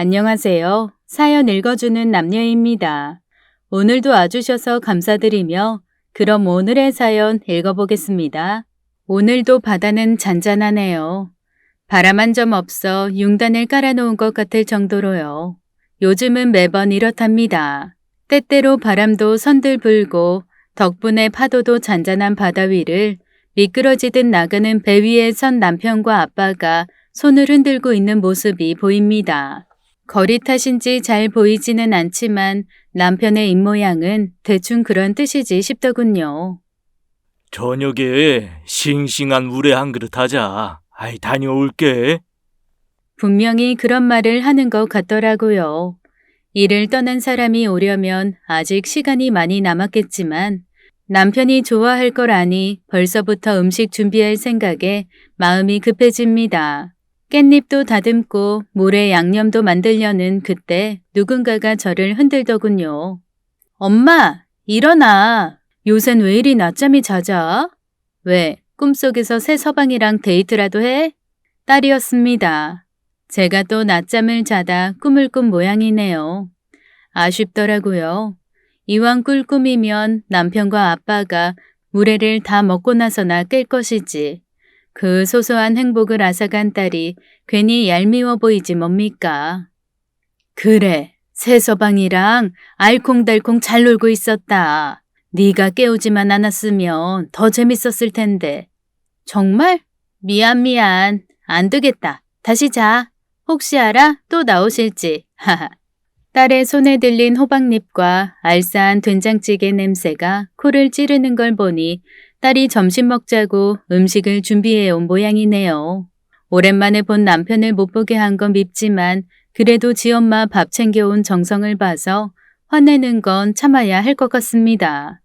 안녕하세요. 사연 읽어주는 남녀입니다. 오늘도 와주셔서 감사드리며 그럼 오늘의 사연 읽어보겠습니다. 오늘도 바다는 잔잔하네요. 바람 한 점 없어 융단을 깔아놓은 것 같을 정도로요. 요즘은 매번 이렇답니다. 때때로 바람도 선들 불고 덕분에 파도도 잔잔한 바다 위를 미끄러지듯 나가는 배 위에 선 남편과 아빠가 손을 흔들고 있는 모습이 보입니다. 거리 탓인지 잘 보이지는 않지만 남편의 입모양은 대충 그런 뜻이지 싶더군요. 저녁에 싱싱한 물회 한 그릇 하자. 다녀올게. 분명히 그런 말을 하는 것 같더라고요. 일을 떠난 사람이 오려면 아직 시간이 많이 남았겠지만 남편이 좋아할 걸 아니 벌써부터 음식 준비할 생각에 마음이 급해집니다. 깻잎도 다듬고 물에 양념도 만들려는 그때 누군가가 저를 흔들더군요. 엄마, 일어나. 요샌 왜 이리 낮잠이 잦아? 왜, 꿈속에서 새 서방이랑 데이트라도 해? 딸이었습니다. 제가 또 낮잠을 자다 꿈을 꾼 모양이네요. 아쉽더라고요. 이왕 꿀 꿈이면 남편과 아빠가 물회를 다 먹고 나서나 깰 것이지. 그 소소한 행복을 앗아간 딸이 괜히 얄미워 보이지 뭡니까? 그래, 새 서방이랑 알콩달콩 잘 놀고 있었다. 네가 깨우지만 않았으면 더 재밌었을 텐데. 정말? 미안. 안 되겠다. 다시 자. 혹시 알아? 또 나오실지. 하하. 딸의 손에 들린 호박잎과 알싸한 된장찌개 냄새가 코를 찌르는 걸 보니 딸이 점심 먹자고 음식을 준비해 온 모양이네요. 오랜만에 본 남편을 못 보게 한 건 밉지만 그래도 지엄마 밥 챙겨온 정성을 봐서 화내는 건 참아야 할 것 같습니다.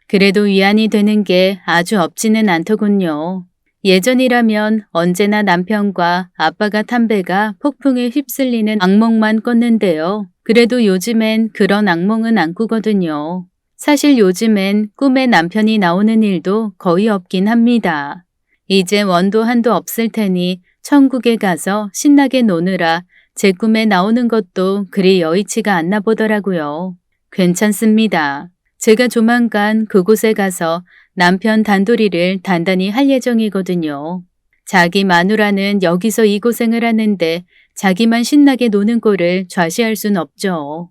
그래도 위안이 되는 게 아주 없지는 않더군요. 예전이라면 언제나 남편과 아빠가 탄 배가 폭풍에 휩쓸리는 악몽만 꿨는데요. 그래도 요즘엔 그런 악몽은 안 꾸거든요. 사실 요즘엔 꿈에 남편이 나오는 일도 거의 없긴 합니다. 이제 원도 한도 없을 테니 천국에 가서 신나게 노느라 제 꿈에 나오는 것도 그리 여의치가 않나 보더라고요. 괜찮습니다. 제가 조만간 그곳에 가서 남편 단도리를 단단히 할 예정이거든요. 자기 마누라는 여기서 이 고생을 하는데 자기만 신나게 노는 꼴을 좌시할 순 없죠.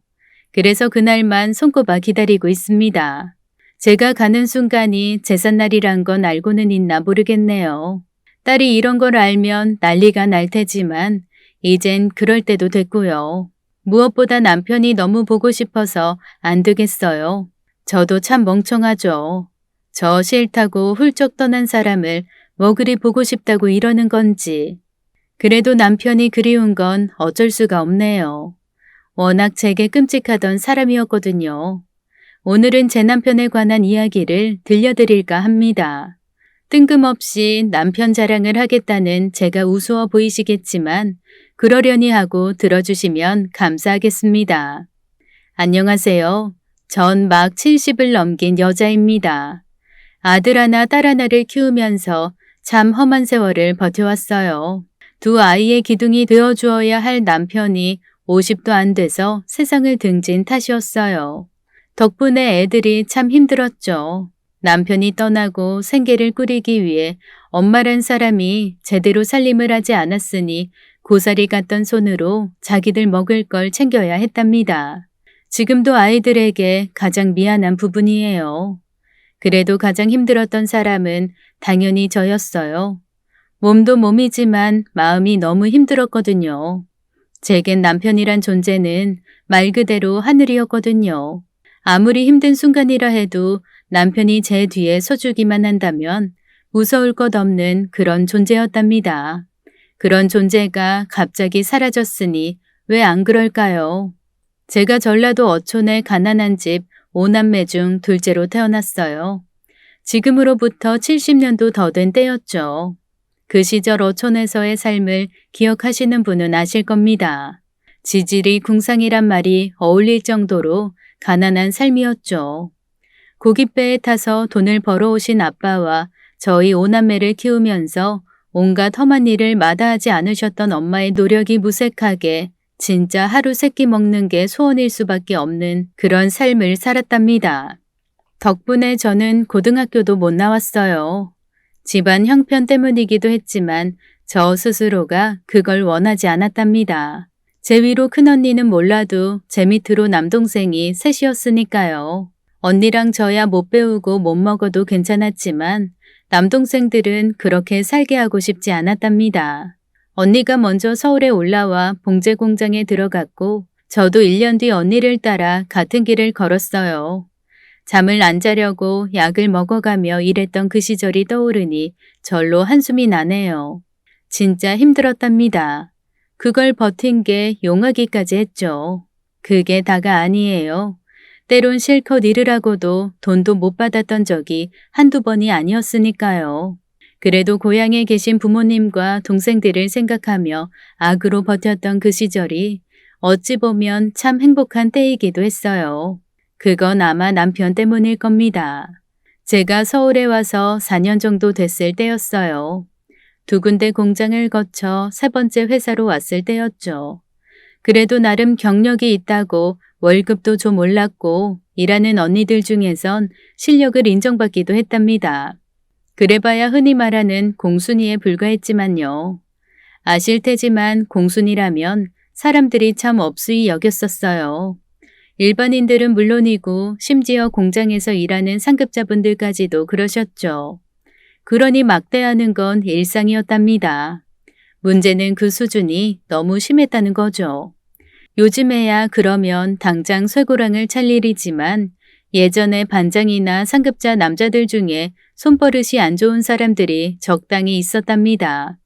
그래서 그날만 손꼽아 기다리고 있습니다. 제가 가는 순간이 제삿날이란 건 알고는 있나 모르겠네요. 딸이 이런 걸 알면 난리가 날 테지만 이젠 그럴 때도 됐고요. 무엇보다 남편이 너무 보고 싶어서 안 되겠어요. 저도 참 멍청하죠. 저 싫다고 훌쩍 떠난 사람을 뭐 그리 보고 싶다고 이러는 건지. 그래도 남편이 그리운 건 어쩔 수가 없네요. 워낙 제게 끔찍하던 사람이었거든요. 오늘은 제 남편에 관한 이야기를 들려드릴까 합니다. 뜬금없이 남편 자랑을 하겠다는 제가 우스워 보이시겠지만 그러려니 하고 들어주시면 감사하겠습니다. 안녕하세요. 전 막 70을 넘긴 여자입니다. 아들 하나 딸 하나를 키우면서 참 험한 세월을 버텨왔어요. 두 아이의 기둥이 되어주어야 할 남편이 50도 안 돼서 세상을 등진 탓이었어요. 덕분에 애들이 참 힘들었죠. 남편이 떠나고 생계를 꾸리기 위해 엄마란 사람이 제대로 살림을 하지 않았으니 고사리 같던 손으로 자기들 먹을 걸 챙겨야 했답니다. 지금도 아이들에게 가장 미안한 부분이에요. 그래도 가장 힘들었던 사람은 당연히 저였어요. 몸도 몸이지만 마음이 너무 힘들었거든요. 제겐 남편이란 존재는 말 그대로 하늘이었거든요. 아무리 힘든 순간이라 해도 남편이 제 뒤에 서주기만 한다면 무서울 것 없는 그런 존재였답니다. 그런 존재가 갑자기 사라졌으니 왜 안 그럴까요? 제가 전라도 어촌의 가난한 집 5남매 중 둘째로 태어났어요. 지금으로부터 70년도 더 된 때였죠. 그 시절 어촌에서의 삶을 기억하시는 분은 아실 겁니다. 지질이 궁상이란 말이 어울릴 정도로 가난한 삶이었죠. 고깃배에 타서 돈을 벌어오신 아빠와 저희 5남매를 키우면서 온갖 험한 일을 마다하지 않으셨던 엄마의 노력이 무색하게 진짜 하루 세끼 먹는 게 소원일 수밖에 없는 그런 삶을 살았답니다. 덕분에 저는 고등학교도 못 나왔어요. 집안 형편 때문이기도 했지만 저 스스로가 그걸 원하지 않았답니다. 제 위로 큰언니는 몰라도 제 밑으로 남동생이 셋이었으니까요. 언니랑 저야 못 배우고 못 먹어도 괜찮았지만 남동생들은 그렇게 살게 하고 싶지 않았답니다. 언니가 먼저 서울에 올라와 봉제 공장에 들어갔고 저도 1년 뒤 언니를 따라 같은 길을 걸었어요. 잠을 안 자려고 약을 먹어가며 일했던 그 시절이 떠오르니 절로 한숨이 나네요. 진짜 힘들었답니다. 그걸 버틴 게 용하기까지 했죠. 그게 다가 아니에요. 때론 실컷 일을 하고도 돈도 못 받았던 적이 한두 번이 아니었으니까요. 그래도 고향에 계신 부모님과 동생들을 생각하며 악으로 버텼던 그 시절이 어찌 보면 참 행복한 때이기도 했어요. 그건 아마 남편 때문일 겁니다. 제가 서울에 와서 4년 정도 됐을 때였어요. 2군데 공장을 거쳐 3번째 회사로 왔을 때였죠. 그래도 나름 경력이 있다고 월급도 좀 올랐고 일하는 언니들 중에선 실력을 인정받기도 했답니다. 그래봐야 흔히 말하는 공순이에 불과했지만요. 아실 테지만 공순이라면 사람들이 참 업수히 여겼었어요. 일반인들은 물론이고 심지어 공장에서 일하는 상급자분들까지도 그러셨죠. 그러니 막대하는 건 일상이었답니다. 문제는 그 수준이 너무 심했다는 거죠. 요즘에야 그러면 당장 쇠고랑을 찰 일이지만 예전에 반장이나 상급자 남자들 중에 손버릇이 안 좋은 사람들이 적당히 있었답니다.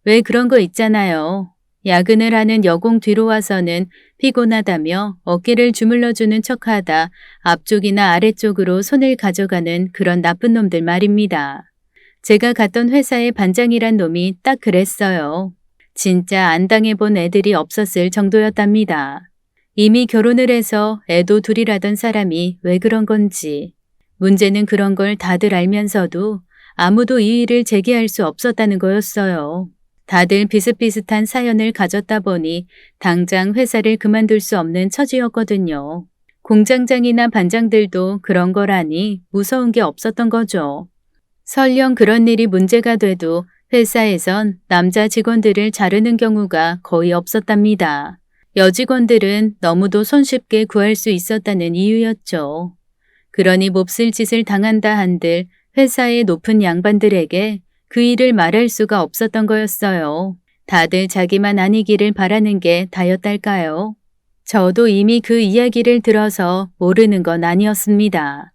왜 그런 거 있잖아요. 야근을 하는 여공 뒤로 와서는 피곤하다며 어깨를 주물러주는 척하다 앞쪽이나 아래쪽으로 손을 가져가는 그런 나쁜 놈들 말입니다. 제가 갔던 회사의 반장이란 놈이 딱 그랬어요. 진짜 안 당해본 애들이 없었을 정도였답니다. 이미 결혼을 해서 애도 둘이라던 사람이 왜 그런 건지. 문제는 그런 걸 다들 알면서도 아무도 이 일을 제기할 수 없었다는 거였어요. 다들 비슷비슷한 사연을 가졌다 보니 당장 회사를 그만둘 수 없는 처지였거든요. 공장장이나 반장들도 그런 거라니 무서운 게 없었던 거죠. 설령 그런 일이 문제가 돼도 회사에선 남자 직원들을 자르는 경우가 거의 없었답니다. 여직원들은 너무도 손쉽게 구할 수 있었다는 이유였죠. 그러니 몹쓸 짓을 당한다 한들 회사의 높은 양반들에게 그 일을 말할 수가 없었던 거였어요. 다들 자기만 아니기를 바라는 게 다였달까요? 저도 이미 그 이야기를 들어서 모르는 건 아니었습니다.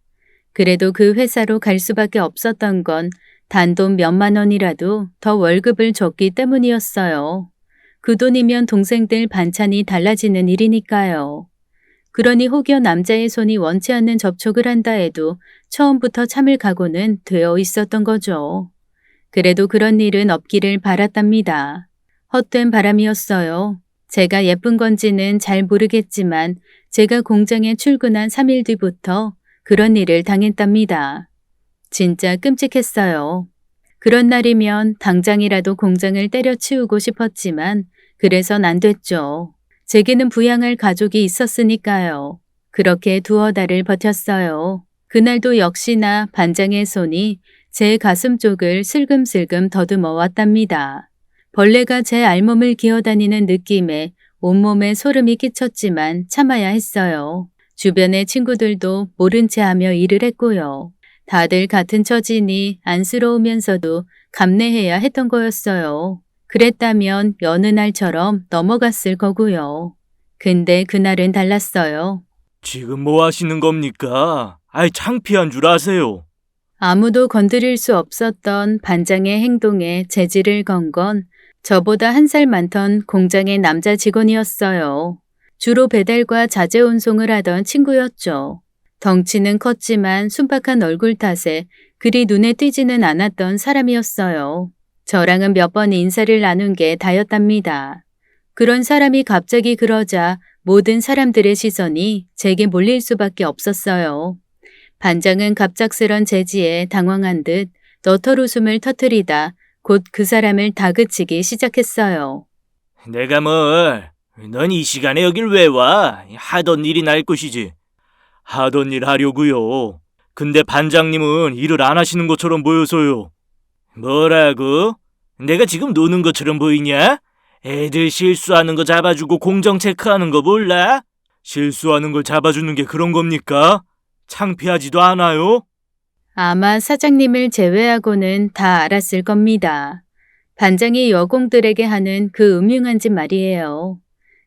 그래도 그 회사로 갈 수밖에 없었던 건 단돈 몇만 원이라도 더 월급을 줬기 때문이었어요. 그 돈이면 동생들 반찬이 달라지는 일이니까요. 그러니 혹여 남자의 손이 원치 않는 접촉을 한다 해도 처음부터 참을 각오는 되어 있었던 거죠. 그래도 그런 일은 없기를 바랐답니다. 헛된 바람이었어요. 제가 예쁜 건지는 잘 모르겠지만 제가 공장에 출근한 3일 뒤부터 그런 일을 당했답니다. 진짜 끔찍했어요. 그런 날이면 당장이라도 공장을 때려치우고 싶었지만 그래선 안 됐죠. 제게는 부양할 가족이 있었으니까요. 그렇게 두어 달을 버텼어요. 그날도 역시나 반장의 손이 제 가슴 쪽을 슬금슬금 더듬어 왔답니다. 벌레가 제 알몸을 기어다니는 느낌에 온몸에 소름이 끼쳤지만 참아야 했어요. 주변의 친구들도 모른 채 하며 일을 했고요. 다들 같은 처지니 안쓰러우면서도 감내해야 했던 거였어요. 그랬다면 여느 날처럼 넘어갔을 거고요. 근데 그날은 달랐어요. 지금 뭐 하시는 겁니까? 아이, 창피한 줄 아세요. 아무도 건드릴 수 없었던 반장의 행동에 제지를 건 건 저보다 1살 많던 공장의 남자 직원이었어요. 주로 배달과 자재 운송을 하던 친구였죠. 덩치는 컸지만 순박한 얼굴 탓에 그리 눈에 띄지는 않았던 사람이었어요. 저랑은 몇 번 인사를 나눈 게 다였답니다. 그런 사람이 갑자기 그러자 모든 사람들의 시선이 제게 몰릴 수밖에 없었어요. 반장은 갑작스런 제지에 당황한 듯 너털 웃음을 터뜨리다 곧 그 사람을 다그치기 시작했어요. 내가 뭘 넌 이 시간에 여길 왜 와? 하던 일이 날 것이지. 하던 일 하려고요. 근데 반장님은 일을 안 하시는 것처럼 보여서요. 뭐라고? 내가 지금 노는 것처럼 보이냐? 애들 실수하는 거 잡아주고 공정 체크하는 거 몰라? 실수하는 걸 잡아주는 게 그런 겁니까? 창피하지도 않아요? 아마 사장님을 제외하고는 다 알았을 겁니다. 반장이 여공들에게 하는 그 음흉한 짓 말이에요.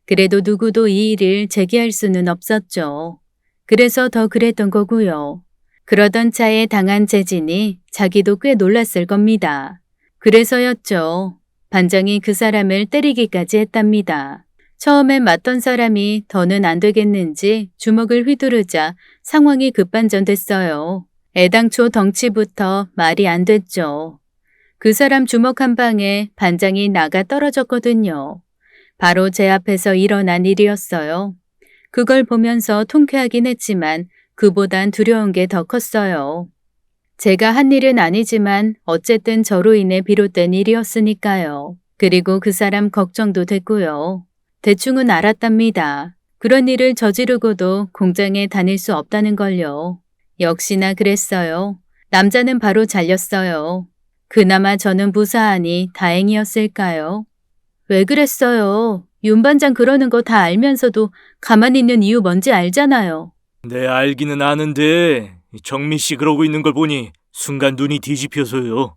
그래도 누구도 이 일을 제기할 수는 없었죠. 그래서 더 그랬던 거고요. 그러던 차에 당한 재진이 자기도 꽤 놀랐을 겁니다. 그래서였죠. 반장이 그 사람을 때리기까지 했답니다. 처음엔 맞던 사람이 더는 안 되겠는지 주먹을 휘두르자 상황이 급반전됐어요. 애당초 덩치부터 말이 안 됐죠. 그 사람 주먹 한 방에 반장이 나가 떨어졌거든요. 바로 제 앞에서 일어난 일이었어요. 그걸 보면서 통쾌하긴 했지만 그보단 두려운 게 더 컸어요. 제가 한 일은 아니지만 어쨌든 저로 인해 비롯된 일이었으니까요. 그리고 그 사람 걱정도 됐고요. 대충은 알았답니다. 그런 일을 저지르고도 공장에 다닐 수 없다는 걸요. 역시나 그랬어요. 남자는 바로 잘렸어요. 그나마 저는 무사하니 다행이었을까요? 왜 그랬어요? 윤 반장 그러는 거 다 알면서도 가만히 있는 이유 뭔지 알잖아요. 네, 알기는 아는데 정미 씨 그러고 있는 걸 보니 순간 눈이 뒤집혀서요.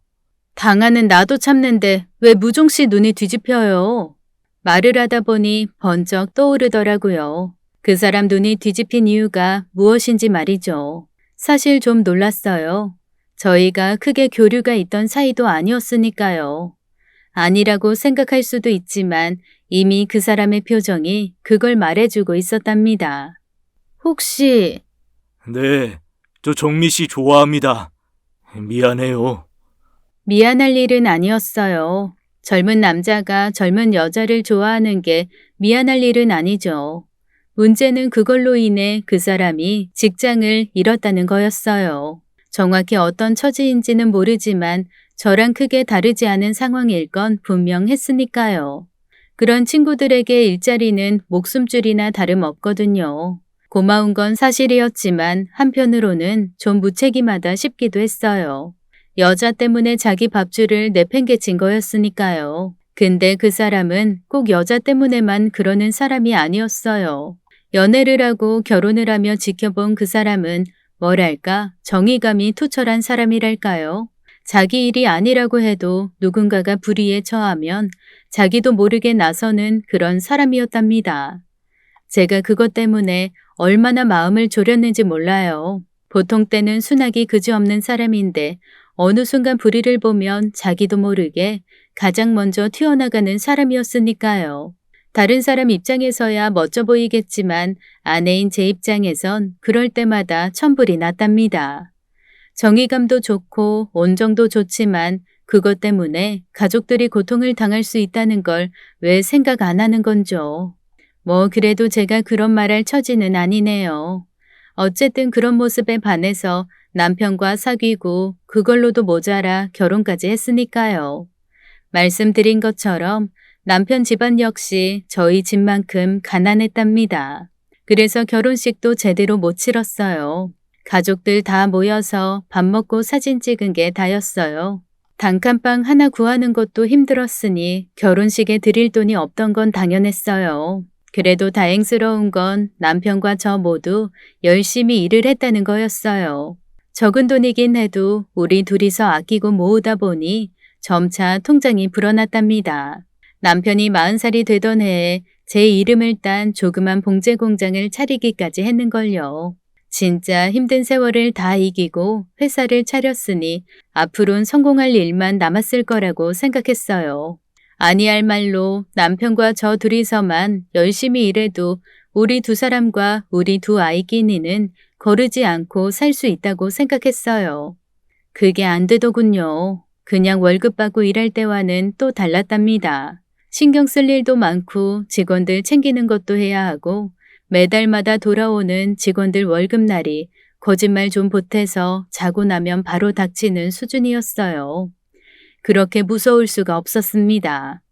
당하는 나도 참는데 왜 무종 씨 눈이 뒤집혀요? 말을 하다 보니 번쩍 떠오르더라고요. 그 사람 눈이 뒤집힌 이유가 무엇인지 말이죠. 사실 좀 놀랐어요. 저희가 크게 교류가 있던 사이도 아니었으니까요. 아니라고 생각할 수도 있지만 이미 그 사람의 표정이 그걸 말해주고 있었답니다. 혹시 네, 저 정미 씨 좋아합니다. 미안해요. 미안할 일은 아니었어요. 젊은 남자가 젊은 여자를 좋아하는 게 미안할 일은 아니죠. 문제는 그걸로 인해 그 사람이 직장을 잃었다는 거였어요. 정확히 어떤 처지인지는 모르지만 저랑 크게 다르지 않은 상황일 건 분명했으니까요. 그런 친구들에게 일자리는 목숨줄이나 다름없거든요. 고마운 건 사실이었지만 한편으로는 좀 무책임하다 싶기도 했어요. 여자 때문에 자기 밥줄을 내팽개친 거였으니까요. 근데 그 사람은 꼭 여자 때문에만 그러는 사람이 아니었어요. 연애를 하고 결혼을 하며 지켜본 그 사람은 뭐랄까 정의감이 투철한 사람이랄까요. 자기 일이 아니라고 해도 누군가가 불의에 처하면 자기도 모르게 나서는 그런 사람이었답니다. 제가 그것 때문에 얼마나 마음을 졸였는지 몰라요. 보통 때는 순하기 그지없는 사람인데 어느 순간 불의를 보면 자기도 모르게 가장 먼저 튀어나가는 사람이었으니까요. 다른 사람 입장에서야 멋져 보이겠지만 아내인 제 입장에선 그럴 때마다 천불이 났답니다. 정의감도 좋고 온정도 좋지만 그것 때문에 가족들이 고통을 당할 수 있다는 걸 왜 생각 안 하는 건죠. 뭐 그래도 제가 그런 말할 처지는 아니네요. 어쨌든 그런 모습에 반해서 남편과 사귀고 그걸로도 모자라 결혼까지 했으니까요. 말씀드린 것처럼 남편 집안 역시 저희 집만큼 가난했답니다. 그래서 결혼식도 제대로 못 치렀어요. 가족들 다 모여서 밥 먹고 사진 찍은 게 다였어요. 단칸방 하나 구하는 것도 힘들었으니 결혼식에 드릴 돈이 없던 건 당연했어요. 그래도 다행스러운 건 남편과 저 모두 열심히 일을 했다는 거였어요. 적은 돈이긴 해도 우리 둘이서 아끼고 모으다 보니 점차 통장이 불어났답니다. 남편이 40살이 되던 해에 제 이름을 딴 조그만 봉제 공장을 차리기까지 했는걸요. 진짜 힘든 세월을 다 이기고 회사를 차렸으니 앞으론 성공할 일만 남았을 거라고 생각했어요. 아니할 말로 남편과 저 둘이서만 열심히 일해도 우리 두 사람과 우리 두 아이 끼니는 거르지 않고 살 수 있다고 생각했어요. 그게 안 되더군요. 그냥 월급 받고 일할 때와는 또 달랐답니다. 신경 쓸 일도 많고 직원들 챙기는 것도 해야 하고 매달마다 돌아오는 직원들 월급날이 거짓말 좀 보태서 자고 나면 바로 닥치는 수준이었어요. 그렇게 무서울 수가 없었습니다.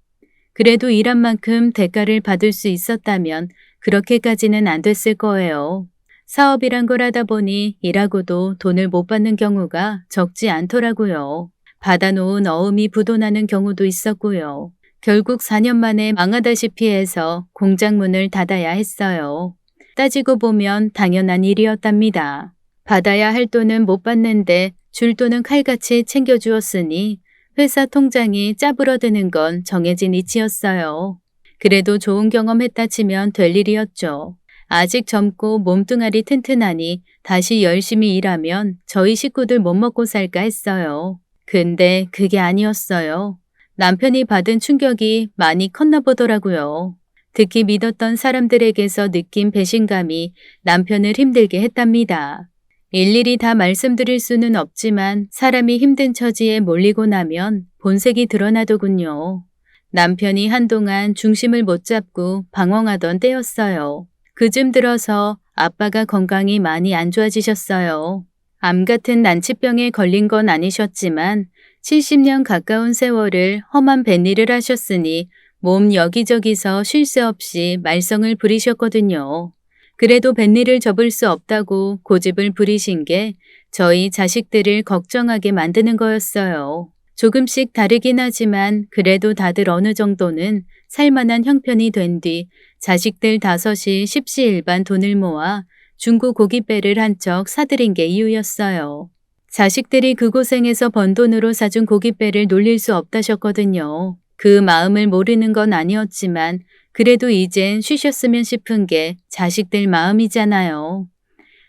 그래도 일한 만큼 대가를 받을 수 있었다면 그렇게까지는 안 됐을 거예요. 사업이란 걸 하다 보니 일하고도 돈을 못 받는 경우가 적지 않더라고요. 받아놓은 어음이 부도나는 경우도 있었고요. 결국 4년 만에 망하다시피 해서 공장 문을 닫아야 했어요. 따지고 보면 당연한 일이었답니다. 받아야 할 돈은 못 받는데 줄 돈은 칼같이 챙겨주었으니 회사 통장이 짜부러드는 건 정해진 이치였어요. 그래도 좋은 경험했다 치면 될 일이었죠. 아직 젊고 몸뚱아리 튼튼하니 다시 열심히 일하면 저희 식구들 못 먹고 살까 했어요. 근데 그게 아니었어요. 남편이 받은 충격이 많이 컸나 보더라고요. 특히 믿었던 사람들에게서 느낀 배신감이 남편을 힘들게 했답니다. 일일이 다 말씀드릴 수는 없지만 사람이 힘든 처지에 몰리고 나면 본색이 드러나더군요. 남편이 한동안 중심을 못 잡고 방황하던 때였어요. 그쯤 들어서 아빠가 건강이 많이 안 좋아지셨어요. 암 같은 난치병에 걸린 건 아니셨지만 70년 가까운 세월을 험한 뱃일을 하셨으니 몸 여기저기서 쉴 새 없이 말썽을 부리셨거든요. 그래도 뱃일을 접을 수 없다고 고집을 부리신 게 저희 자식들을 걱정하게 만드는 거였어요. 조금씩 다르긴 하지만 그래도 다들 어느 정도는 살만한 형편이 된 뒤 자식들 5이 십시일반 돈을 모아 중고 고깃배를 한 척 사들인 게 이유였어요. 자식들이 그 고생에서 번 돈으로 사준 고깃배를 놀릴 수 없다셨거든요. 그 마음을 모르는 건 아니었지만 그래도 이젠 쉬셨으면 싶은 게 자식들 마음이잖아요.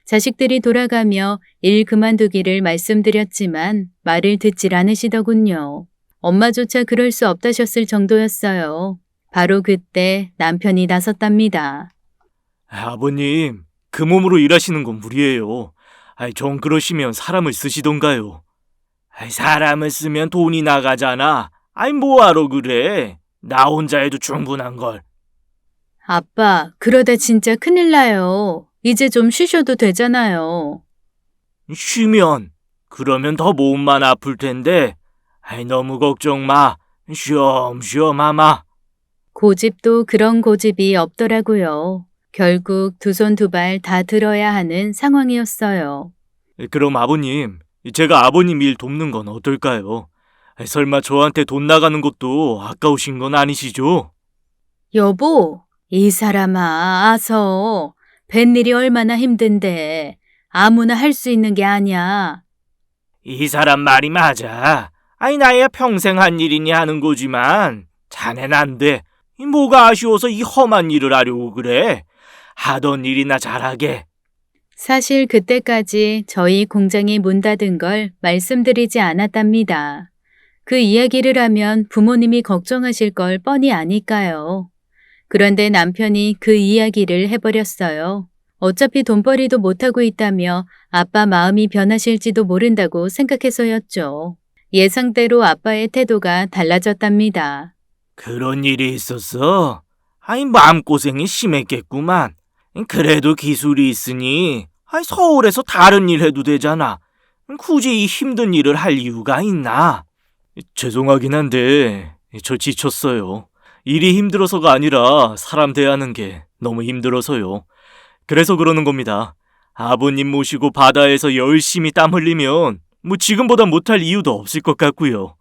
자식들이 돌아가며 일 그만두기를 말씀드렸지만 말을 듣질 않으시더군요. 엄마조차 그럴 수 없다셨을 정도였어요. 바로 그때 남편이 나섰답니다. 아버님, 그 몸으로 일하시는 건 무리예요. 좀 그러시면 사람을 쓰시던가요. 사람을 쓰면 돈이 나가잖아. 뭐하러 그래? 나 혼자 해도 충분한 걸. 아빠, 그러다 진짜 큰일 나요. 이제 좀 쉬셔도 되잖아요. 쉬면? 그러면 더 몸만 아플 텐데. 너무 걱정 마. 쉬엄쉬엄 하마. 고집도 그런 고집이 없더라고요. 결국 두 손 두 발 다 들어야 하는 상황이었어요. 그럼 아버님, 제가 아버님 일 돕는 건 어떨까요? 설마 저한테 돈 나가는 것도 아까우신 건 아니시죠? 여보, 이 사람아, 아서 뱃일이 얼마나 힘든데 아무나 할 수 있는 게 아니야. 이 사람 말이 맞아. 나야 평생 한 일이니 하는 거지만 자넨 안 돼. 뭐가 아쉬워서 이 험한 일을 하려고 그래. 하던 일이나 잘하게. 사실 그때까지 저희 공장이 문 닫은 걸 말씀드리지 않았답니다. 그 이야기를 하면 부모님이 걱정하실 걸 뻔히 아니까요. 그런데 남편이 그 이야기를 해버렸어요. 어차피 돈벌이도 못하고 있다며 아빠 마음이 변하실지도 모른다고 생각해서였죠. 예상대로 아빠의 태도가 달라졌답니다. 그런 일이 있었어? 마음고생이 심했겠구만. 그래도 기술이 있으니 서울에서 다른 일 해도 되잖아. 굳이 이 힘든 일을 할 이유가 있나? 죄송하긴 한데 저 지쳤어요. 일이 힘들어서가 아니라 사람 대하는 게 너무 힘들어서요. 그래서 그러는 겁니다. 아버님 모시고 바다에서 열심히 땀 흘리면 지금보다 못할 이유도 없을 것 같고요.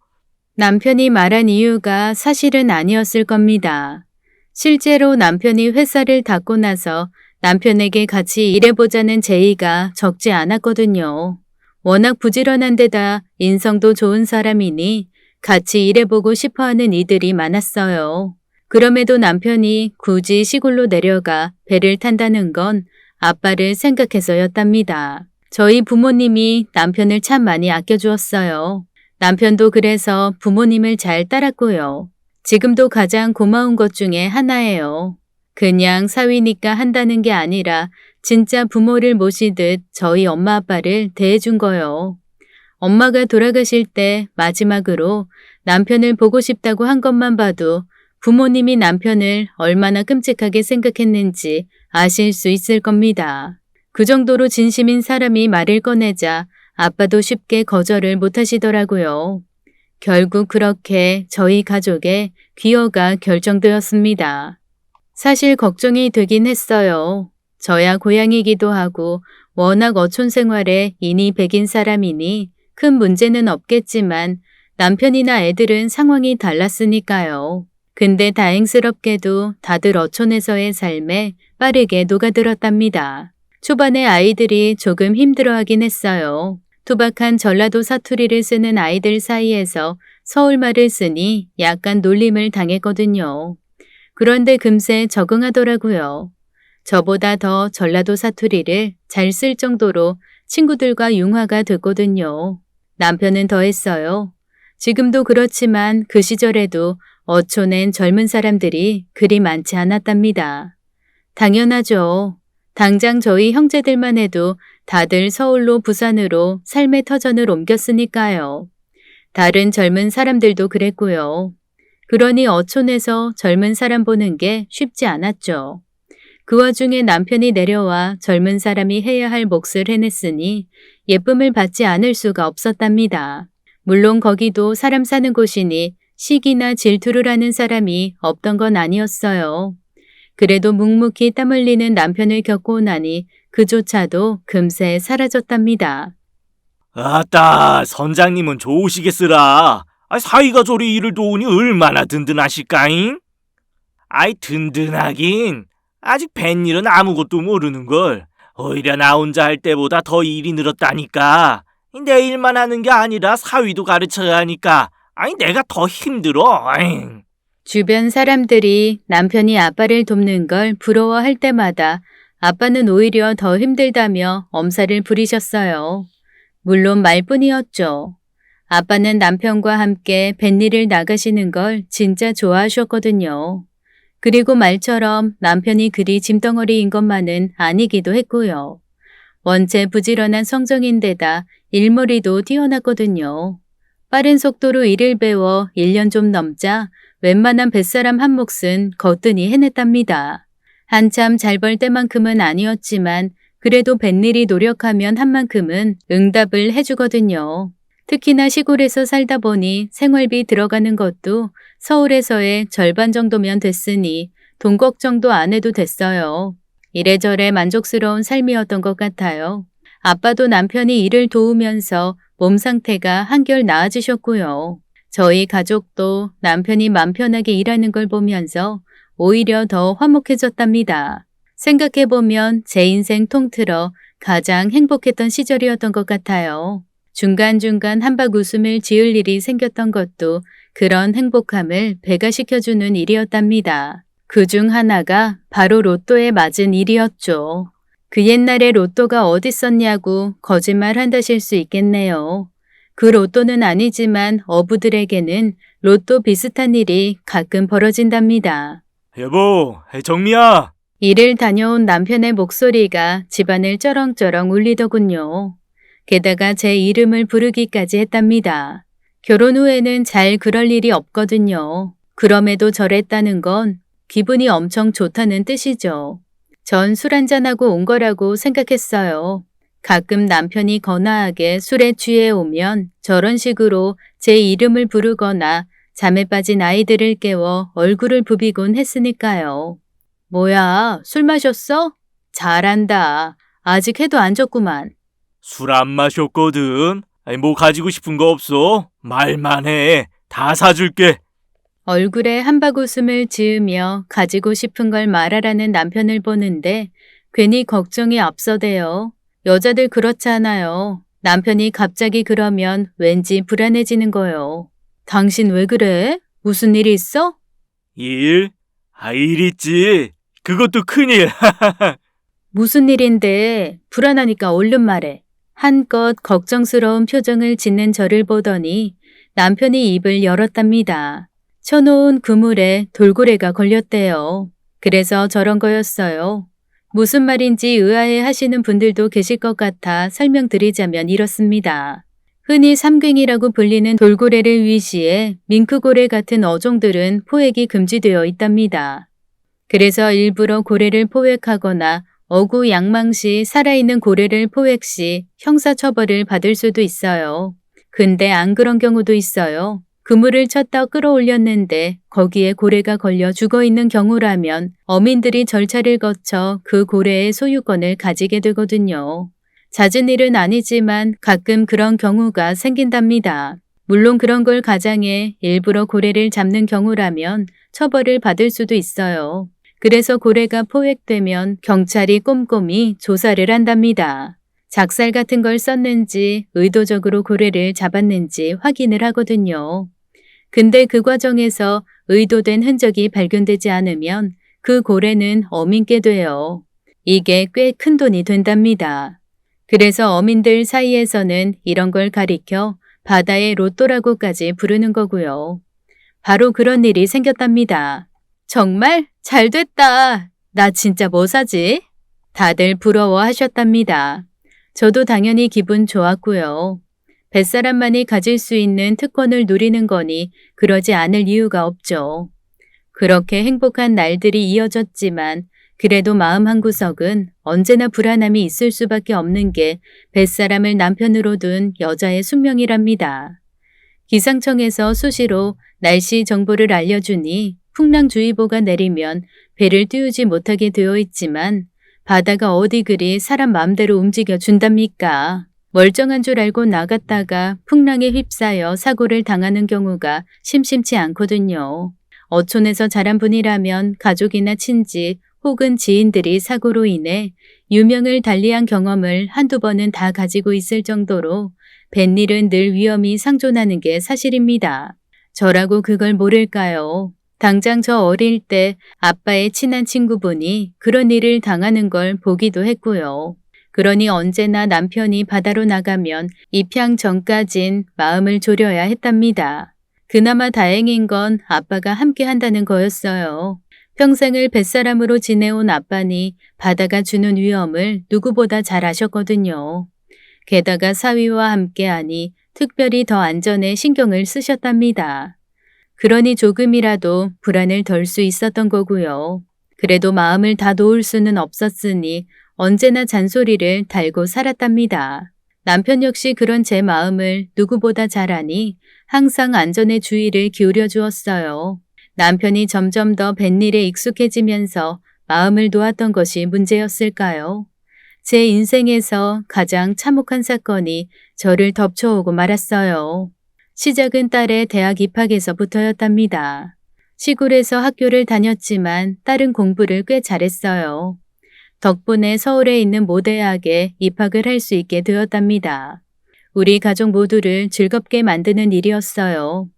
남편이 말한 이유가 사실은 아니었을 겁니다. 실제로 남편이 회사를 닫고 나서 남편에게 같이 일해보자는 제의가 적지 않았거든요. 워낙 부지런한 데다 인성도 좋은 사람이니 같이 일해보고 싶어하는 이들이 많았어요. 그럼에도 남편이 굳이 시골로 내려가 배를 탄다는 건 아빠를 생각해서였답니다. 저희 부모님이 남편을 참 많이 아껴주었어요. 남편도 그래서 부모님을 잘 따랐고요. 지금도 가장 고마운 것 중에 하나예요. 그냥 사위니까 한다는 게 아니라 진짜 부모를 모시듯 저희 엄마 아빠를 대해준 거요. 엄마가 돌아가실 때 마지막으로 남편을 보고 싶다고 한 것만 봐도 부모님이 남편을 얼마나 끔찍하게 생각했는지 아실 수 있을 겁니다. 그 정도로 진심인 사람이 말을 꺼내자 아빠도 쉽게 거절을 못 하시더라고요. 결국 그렇게 저희 가족에 귀허가 결정되었습니다. 사실 걱정이 되긴 했어요. 저야 고향이기도 하고 워낙 어촌 생활에 인이 배긴 사람이니 큰 문제는 없겠지만 남편이나 애들은 상황이 달랐으니까요. 근데 다행스럽게도 다들 어촌에서의 삶에 빠르게 녹아들었답니다. 초반에 아이들이 조금 힘들어하긴 했어요. 투박한 전라도 사투리를 쓰는 아이들 사이에서 서울말을 쓰니 약간 놀림을 당했거든요. 그런데 금세 적응하더라고요. 저보다 더 전라도 사투리를 잘 쓸 정도로 친구들과 융화가 됐거든요. 남편은 더했어요. 지금도 그렇지만 그 시절에도 어촌엔 젊은 사람들이 그리 많지 않았답니다. 당연하죠. 당장 저희 형제들만 해도 다들 서울로 부산으로 삶의 터전을 옮겼으니까요. 다른 젊은 사람들도 그랬고요. 그러니 어촌에서 젊은 사람 보는 게 쉽지 않았죠. 그 와중에 남편이 내려와 젊은 사람이 해야 할 몫을 해냈으니 예쁨을 받지 않을 수가 없었답니다. 물론 거기도 사람 사는 곳이니 시기나 질투를 하는 사람이 없던 건 아니었어요. 그래도 묵묵히 땀 흘리는 남편을 겪고 나니 그조차도 금세 사라졌답니다. 아따, 선장님은 좋으시겠으라. 사위가 저리 일을 도우니 얼마나 든든하실까잉? 아이, 든든하긴. 아직 뱃일은 아무것도 모르는걸. 오히려 나 혼자 할 때보다 더 일이 늘었다니까. 내 일만 하는 게 아니라 사위도 가르쳐야 하니까. 아니, 내가 더 힘들어. 아잉. 주변 사람들이 남편이 아빠를 돕는 걸 부러워할 때마다 아빠는 오히려 더 힘들다며 엄살을 부리셨어요. 물론 말뿐이었죠. 아빠는 남편과 함께 뱃일을 나가시는 걸 진짜 좋아하셨거든요. 그리고 말처럼 남편이 그리 짐덩어리인 것만은 아니기도 했고요. 원체 부지런한 성정인데다 일머리도 뛰어났거든요. 빠른 속도로 일을 배워 1년 좀 넘자 웬만한 뱃사람 한 몫은 거뜬히 해냈답니다. 한참 잘 벌 때만큼은 아니었지만 그래도 뱃일이 노력하면 한 만큼은 응답을 해주거든요. 특히나 시골에서 살다 보니 생활비 들어가는 것도 서울에서의 절반 정도면 됐으니 돈 걱정도 안 해도 됐어요. 이래저래 만족스러운 삶이었던 것 같아요. 아빠도 남편이 일을 도우면서 몸 상태가 한결 나아지셨고요. 저희 가족도 남편이 맘 편하게 일하는 걸 보면서 오히려 더 화목해졌답니다. 생각해보면 제 인생 통틀어 가장 행복했던 시절이었던 것 같아요. 중간중간 한박 웃음을 지을 일이 생겼던 것도 그런 행복함을 배가시켜주는 일이었답니다. 그중 하나가 바로 로또에 맞은 일이었죠. 그 옛날에 로또가 어딨었냐고 거짓말 한다실 수 있겠네요. 그 로또는 아니지만 어부들에게는 로또 비슷한 일이 가끔 벌어진답니다. 여보, 정미야. 일을 다녀온 남편의 목소리가 집안을 쩌렁쩌렁 울리더군요. 게다가 제 이름을 부르기까지 했답니다. 결혼 후에는 잘 그럴 일이 없거든요. 그럼에도 저랬다는 건 기분이 엄청 좋다는 뜻이죠. 전 술 한잔하고 온 거라고 생각했어요. 가끔 남편이 거나하게 술에 취해 오면 저런 식으로 제 이름을 부르거나 잠에 빠진 아이들을 깨워 얼굴을 부비곤 했으니까요. 뭐야, 술 마셨어? 잘한다. 아직 해도 안 졌구만. 술 안 마셨거든. 뭐 가지고 싶은 거 없어? 말만 해. 다 사줄게. 얼굴에 한박 웃음을 지으며 가지고 싶은 걸 말하라는 남편을 보는데 괜히 걱정이 앞서대요. 여자들 그렇잖아요. 남편이 갑자기 그러면 왠지 불안해지는 거요. 당신 왜 그래? 무슨 일 있어? 일? 일 있지. 그것도 큰일. 무슨 일인데 불안하니까 얼른 말해. 한껏 걱정스러운 표정을 짓는 저를 보더니 남편이 입을 열었답니다. 쳐놓은 그물에 돌고래가 걸렸대요. 그래서 저런 거였어요. 무슨 말인지 의아해 하시는 분들도 계실 것 같아 설명드리자면 이렇습니다. 흔히 삼괭이라고 불리는 돌고래를 위시해 밍크고래 같은 어종들은 포획이 금지되어 있답니다. 그래서 일부러 고래를 포획하거나 어구 양망 시 살아있는 고래를 포획 시 형사처벌을 받을 수도 있어요. 근데 안 그런 경우도 있어요. 그물을 쳤다 끌어올렸는데 거기에 고래가 걸려 죽어 있는 경우라면 어민들이 절차를 거쳐 그 고래의 소유권을 가지게 되거든요. 잦은 일은 아니지만 가끔 그런 경우가 생긴답니다. 물론 그런 걸 가장해 일부러 고래를 잡는 경우라면 처벌을 받을 수도 있어요. 그래서 고래가 포획되면 경찰이 꼼꼼히 조사를 한답니다. 작살 같은 걸 썼는지 의도적으로 고래를 잡았는지 확인을 하거든요. 근데 그 과정에서 의도된 흔적이 발견되지 않으면 그 고래는 어민께 돼요. 이게 꽤 큰 돈이 된답니다. 그래서 어민들 사이에서는 이런 걸 가리켜 바다의 로또라고까지 부르는 거고요. 바로 그런 일이 생겼답니다. 정말 잘 됐다. 나 진짜 뭐 사지? 다들 부러워하셨답니다. 저도 당연히 기분 좋았고요. 뱃사람만이 가질 수 있는 특권을 누리는 거니 그러지 않을 이유가 없죠. 그렇게 행복한 날들이 이어졌지만 그래도 마음 한구석은 언제나 불안함이 있을 수밖에 없는 게 뱃사람을 남편으로 둔 여자의 숙명이랍니다. 기상청에서 수시로 날씨 정보를 알려주니 풍랑주의보가 내리면 배를 띄우지 못하게 되어 있지만 바다가 어디 그리 사람 마음대로 움직여 준답니까? 멀쩡한 줄 알고 나갔다가 풍랑에 휩싸여 사고를 당하는 경우가 심심치 않거든요. 어촌에서 자란 분이라면 가족이나 친지 혹은 지인들이 사고로 인해 유명을 달리한 경험을 한두 번은 다 가지고 있을 정도로 뱃일은 늘 위험이 상존하는 게 사실입니다. 저라고 그걸 모를까요? 당장 저 어릴 때 아빠의 친한 친구분이 그런 일을 당하는 걸 보기도 했고요. 그러니 언제나 남편이 바다로 나가면 입향 전까진 마음을 졸여야 했답니다. 그나마 다행인 건 아빠가 함께 한다는 거였어요. 평생을 뱃사람으로 지내온 아빠니 바다가 주는 위험을 누구보다 잘 아셨거든요. 게다가 사위와 함께하니 특별히 더 안전에 신경을 쓰셨답니다. 그러니 조금이라도 불안을 덜 수 있었던 거고요. 그래도 마음을 다 놓을 수는 없었으니 언제나 잔소리를 달고 살았답니다. 남편 역시 그런 제 마음을 누구보다 잘 아니 항상 안전에 주의를 기울여 주었어요. 남편이 점점 더 뱃일에 익숙해지면서 마음을 놓았던 것이 문제였을까요? 제 인생에서 가장 참혹한 사건이 저를 덮쳐오고 말았어요. 시작은 딸의 대학 입학에서부터였답니다. 시골에서 학교를 다녔지만 딸은 공부를 꽤 잘했어요. 덕분에 서울에 있는 모대학에 입학을 할 수 있게 되었답니다. 우리 가족 모두를 즐겁게 만드는 일이었어요.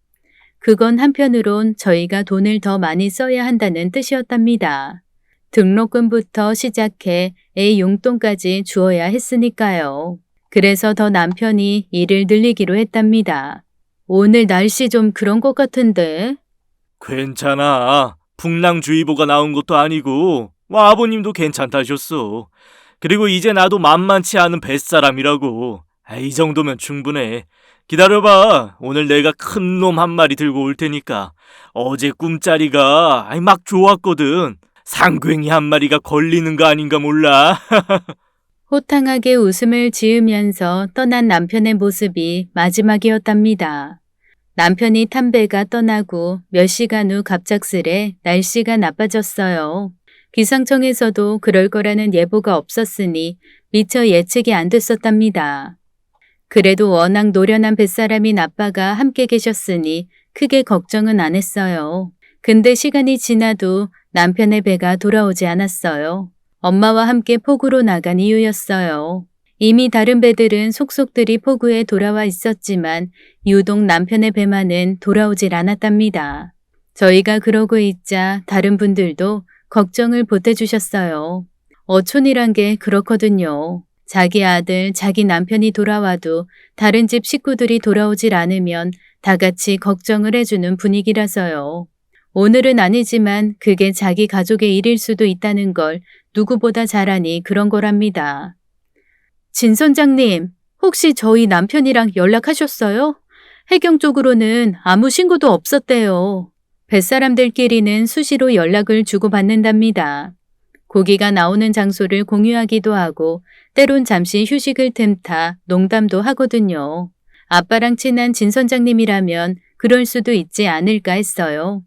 그건 한편으론 저희가 돈을 더 많이 써야 한다는 뜻이었답니다. 등록금부터 시작해 애 용돈까지 주어야 했으니까요. 그래서 더 남편이 일을 늘리기로 했답니다. 오늘 날씨 좀 그런 것 같은데? 괜찮아. 풍랑주의보가 나온 것도 아니고 아버님도 괜찮다셨어. 그리고 이제 나도 만만치 않은 뱃사람이라고. 이 정도면 충분해. 기다려봐. 오늘 내가 큰 놈 한 마리 들고 올 테니까. 어제 꿈자리가 막 좋았거든. 상괭이 한 마리가 걸리는 거 아닌가 몰라. 호탕하게 웃음을 지으면서 떠난 남편의 모습이 마지막이었답니다. 남편이 탄 배가 떠나고 몇 시간 후 갑작스레 날씨가 나빠졌어요. 기상청에서도 그럴 거라는 예보가 없었으니 미처 예측이 안 됐었답니다. 그래도 워낙 노련한 뱃사람인 아빠가 함께 계셨으니 크게 걱정은 안 했어요. 근데 시간이 지나도 남편의 배가 돌아오지 않았어요. 엄마와 함께 포구로 나간 이유였어요. 이미 다른 배들은 속속들이 포구에 돌아와 있었지만 유독 남편의 배만은 돌아오질 않았답니다. 저희가 그러고 있자 다른 분들도 걱정을 보태주셨어요. 어촌이란 게 그렇거든요. 자기 아들, 자기 남편이 돌아와도 다른 집 식구들이 돌아오질 않으면 다 같이 걱정을 해주는 분위기라서요. 오늘은 아니지만 그게 자기 가족의 일일 수도 있다는 걸 누구보다 잘 아니 그런 거랍니다. 진 선장님, 혹시 저희 남편이랑 연락하셨어요? 해경 쪽으로는 아무 신고도 없었대요. 뱃사람들끼리는 수시로 연락을 주고받는답니다. 고기가 나오는 장소를 공유하기도 하고 때론 잠시 휴식을 틈타 농담도 하거든요. 아빠랑 친한 진 선장님이라면 그럴 수도 있지 않을까 했어요.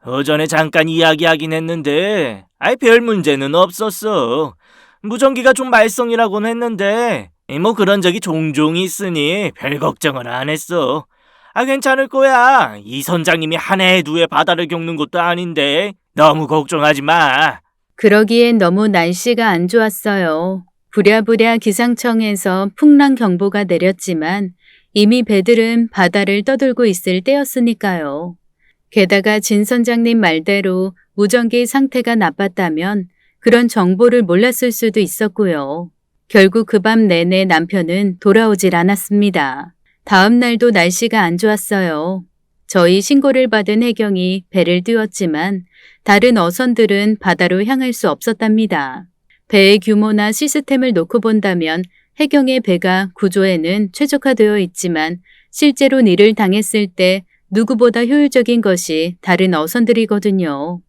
어전에 잠깐 이야기하긴 했는데, 별 문제는 없었어. 무전기가 좀 말썽이라고는 했는데, 뭐 그런 적이 종종 있으니 별 걱정은 안 했어. 괜찮을 거야. 이 선장님이 한 해, 두 해 바다를 겪는 것도 아닌데, 너무 걱정하지 마. 그러기엔 너무 날씨가 안 좋았어요. 부랴부랴 기상청에서 풍랑 경보가 내렸지만 이미 배들은 바다를 떠돌고 있을 때였으니까요. 게다가 진 선장님 말대로 무전기 상태가 나빴다면 그런 정보를 몰랐을 수도 있었고요. 결국 그 밤 내내 남편은 돌아오질 않았습니다. 다음 날도 날씨가 안 좋았어요. 저희 신고를 받은 해경이 배를 띄웠지만 다른 어선들은 바다로 향할 수 없었답니다. 배의 규모나 시스템을 놓고 본다면 해경의 배가 구조에는 최적화되어 있지만 실제로 일을 당했을 때 누구보다 효율적인 것이 다른 어선들이거든요.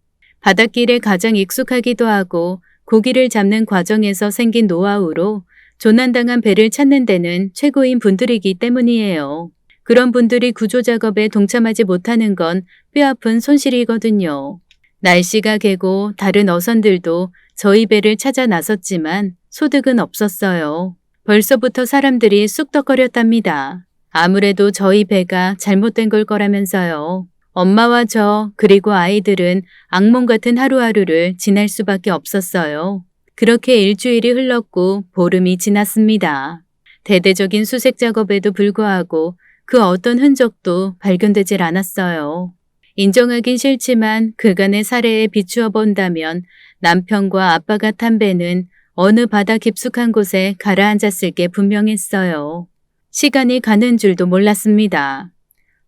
바닷길에 가장 익숙하기도 하고 고기를 잡는 과정에서 생긴 노하우로 조난당한 배를 찾는 데는 최고인 분들이기 때문이에요. 그런 분들이 구조 작업에 동참하지 못하는 건 뼈아픈 손실이거든요. 날씨가 개고 다른 어선들도 저희 배를 찾아 나섰지만 소득은 없었어요. 벌써부터 사람들이 쑥덕거렸답니다. 아무래도 저희 배가 잘못된 걸 거라면서요. 엄마와 저 그리고 아이들은 악몽 같은 하루하루를 지날 수밖에 없었어요. 그렇게 일주일이 흘렀고 보름이 지났습니다. 대대적인 수색 작업에도 불구하고 그 어떤 흔적도 발견되질 않았어요. 인정하긴 싫지만 그간의 사례에 비추어 본다면 남편과 아빠가 탄 배는 어느 바다 깊숙한 곳에 가라앉았을 게 분명했어요. 시간이 가는 줄도 몰랐습니다.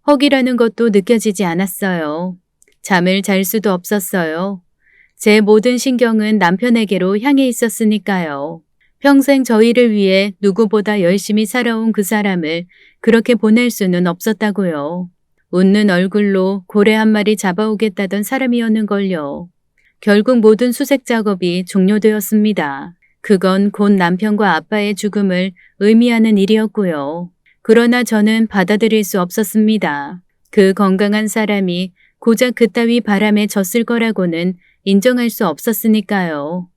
허기라는 것도 느껴지지 않았어요. 잠을 잘 수도 없었어요. 제 모든 신경은 남편에게로 향해 있었으니까요. 평생 저희를 위해 누구보다 열심히 살아온 그 사람을 그렇게 보낼 수는 없었다고요. 웃는 얼굴로 고래 한 마리 잡아오겠다던 사람이었는걸요. 결국 모든 수색 작업이 종료되었습니다. 그건 곧 남편과 아빠의 죽음을 의미하는 일이었고요. 그러나 저는 받아들일 수 없었습니다. 그 건강한 사람이 고작 그따위 바람에 졌을 거라고는 인정할 수 없었으니까요.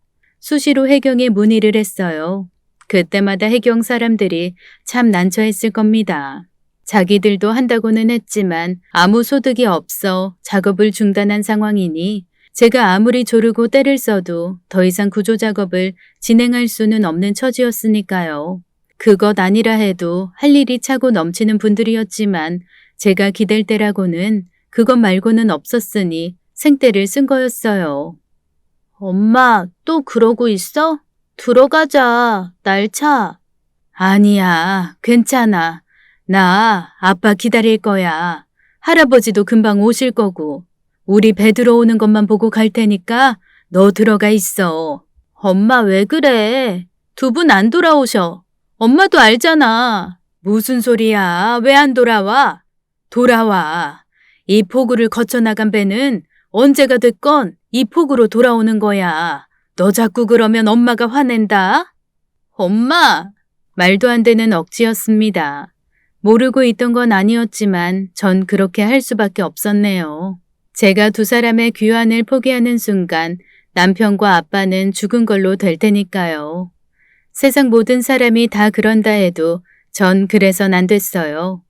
수시로 해경에 문의를 했어요. 그때마다 해경 사람들이 참 난처했을 겁니다. 자기들도 한다고는 했지만 아무 소득이 없어 작업을 중단한 상황이니 제가 아무리 조르고 때를 써도 더 이상 구조 작업을 진행할 수는 없는 처지였으니까요. 그것 아니라 해도 할 일이 차고 넘치는 분들이었지만 제가 기댈 때라고는 그것 말고는 없었으니 생떼를 쓴 거였어요. 엄마, 또 그러고 있어? 들어가자. 날 차. 아니야, 괜찮아. 나 아빠 기다릴 거야. 할아버지도 금방 오실 거고. 우리 배 들어오는 것만 보고 갈 테니까 너 들어가 있어. 엄마 왜 그래? 두 분 안 돌아오셔. 엄마도 알잖아. 무슨 소리야? 왜 안 돌아와? 돌아와. 이 포구를 거쳐나간 배는 언제가 됐건 이 폭으로 돌아오는 거야. 너 자꾸 그러면 엄마가 화낸다. 엄마! 말도 안 되는 억지였습니다. 모르고 있던 건 아니었지만 전 그렇게 할 수밖에 없었네요. 제가 두 사람의 귀환을 포기하는 순간 남편과 아빠는 죽은 걸로 될 테니까요. 세상 모든 사람이 다 그런다 해도 전 그래선 안 됐어요.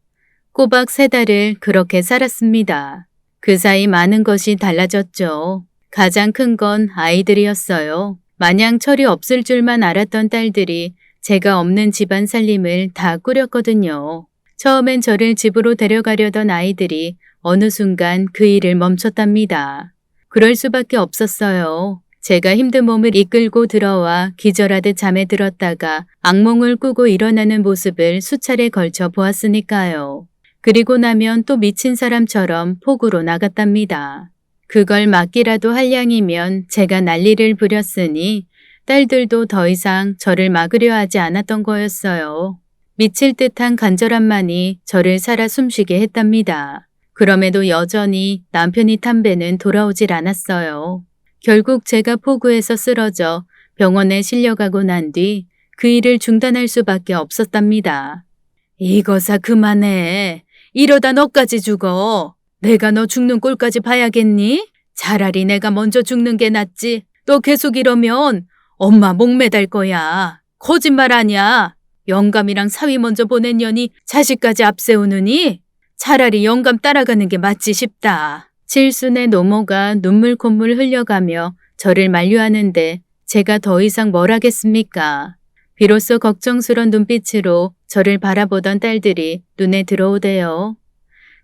꼬박 3달을 그렇게 살았습니다. 그 사이 많은 것이 달라졌죠. 가장 큰 건 아이들이었어요. 마냥 철이 없을 줄만 알았던 딸들이 제가 없는 집안 살림을 다 꾸렸거든요. 처음엔 저를 집으로 데려가려던 아이들이 어느 순간 그 일을 멈췄답니다. 그럴 수밖에 없었어요. 제가 힘든 몸을 이끌고 들어와 기절하듯 잠에 들었다가 악몽을 꾸고 일어나는 모습을 수차례 걸쳐 보았으니까요. 그리고 나면 또 미친 사람처럼 폭우로 나갔답니다. 그걸 막기라도 할 양이면 제가 난리를 부렸으니 딸들도 더 이상 저를 막으려 하지 않았던 거였어요. 미칠 듯한 간절함만이 저를 살아 숨쉬게 했답니다. 그럼에도 여전히 남편이 탄 배는 돌아오질 않았어요. 결국 제가 폭우에서 쓰러져 병원에 실려가고 난 뒤 그 일을 중단할 수밖에 없었답니다. 이거사 그만해. 이러다 너까지 죽어. 내가 너 죽는 꼴까지 봐야겠니? 차라리 내가 먼저 죽는 게 낫지. 너 계속 이러면 엄마 목 매달 거야. 거짓말 아니야. 영감이랑 사위 먼저 보낸 년이 자식까지 앞세우느니 차라리 영감 따라가는 게 맞지 싶다. 칠순의 노모가 눈물 콧물 흘려가며 저를 만류하는데 제가 더 이상 뭘 하겠습니까? 비로소 걱정스런 눈빛으로 저를 바라보던 딸들이 눈에 들어오대요.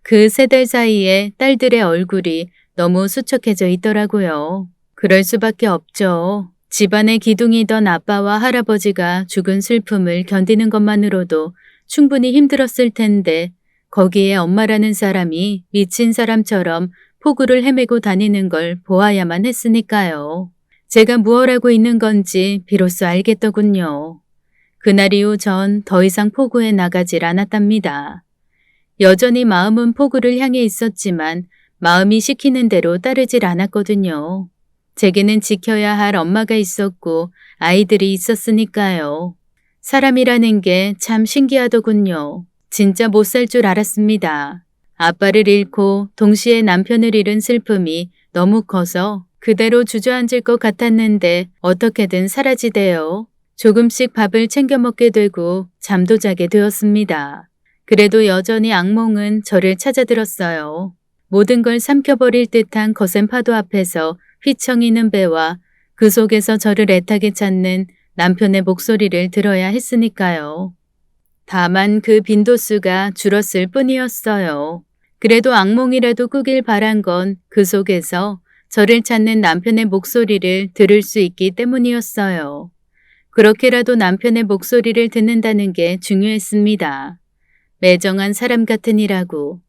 그 3달 사이에 딸들의 얼굴이 너무 수척해져 있더라고요. 그럴 수밖에 없죠. 집안의 기둥이던 아빠와 할아버지가 죽은 슬픔을 견디는 것만으로도 충분히 힘들었을 텐데 거기에 엄마라는 사람이 미친 사람처럼 폭우를 헤매고 다니는 걸 보아야만 했으니까요. 제가 무얼 하고 있는 건지 비로소 알겠더군요. 그날 이후 전 더 이상 폭우에 나가질 않았답니다. 여전히 마음은 폭우를 향해 있었지만 마음이 시키는 대로 따르질 않았거든요. 제게는 지켜야 할 엄마가 있었고 아이들이 있었으니까요. 사람이라는 게 참 신기하더군요. 진짜 못 살 줄 알았습니다. 아빠를 잃고 동시에 남편을 잃은 슬픔이 너무 커서 그대로 주저앉을 것 같았는데 어떻게든 사라지대요. 조금씩 밥을 챙겨 먹게 되고 잠도 자게 되었습니다. 그래도 여전히 악몽은 저를 찾아들었어요. 모든 걸 삼켜버릴 듯한 거센 파도 앞에서 휘청이는 배와 그 속에서 저를 애타게 찾는 남편의 목소리를 들어야 했으니까요. 다만 그 빈도수가 줄었을 뿐이었어요. 그래도 악몽이라도 꾸길 바란 건 그 속에서 저를 찾는 남편의 목소리를 들을 수 있기 때문이었어요. 그렇게라도 남편의 목소리를 듣는다는 게 중요했습니다. 매정한 사람 같은 이라고.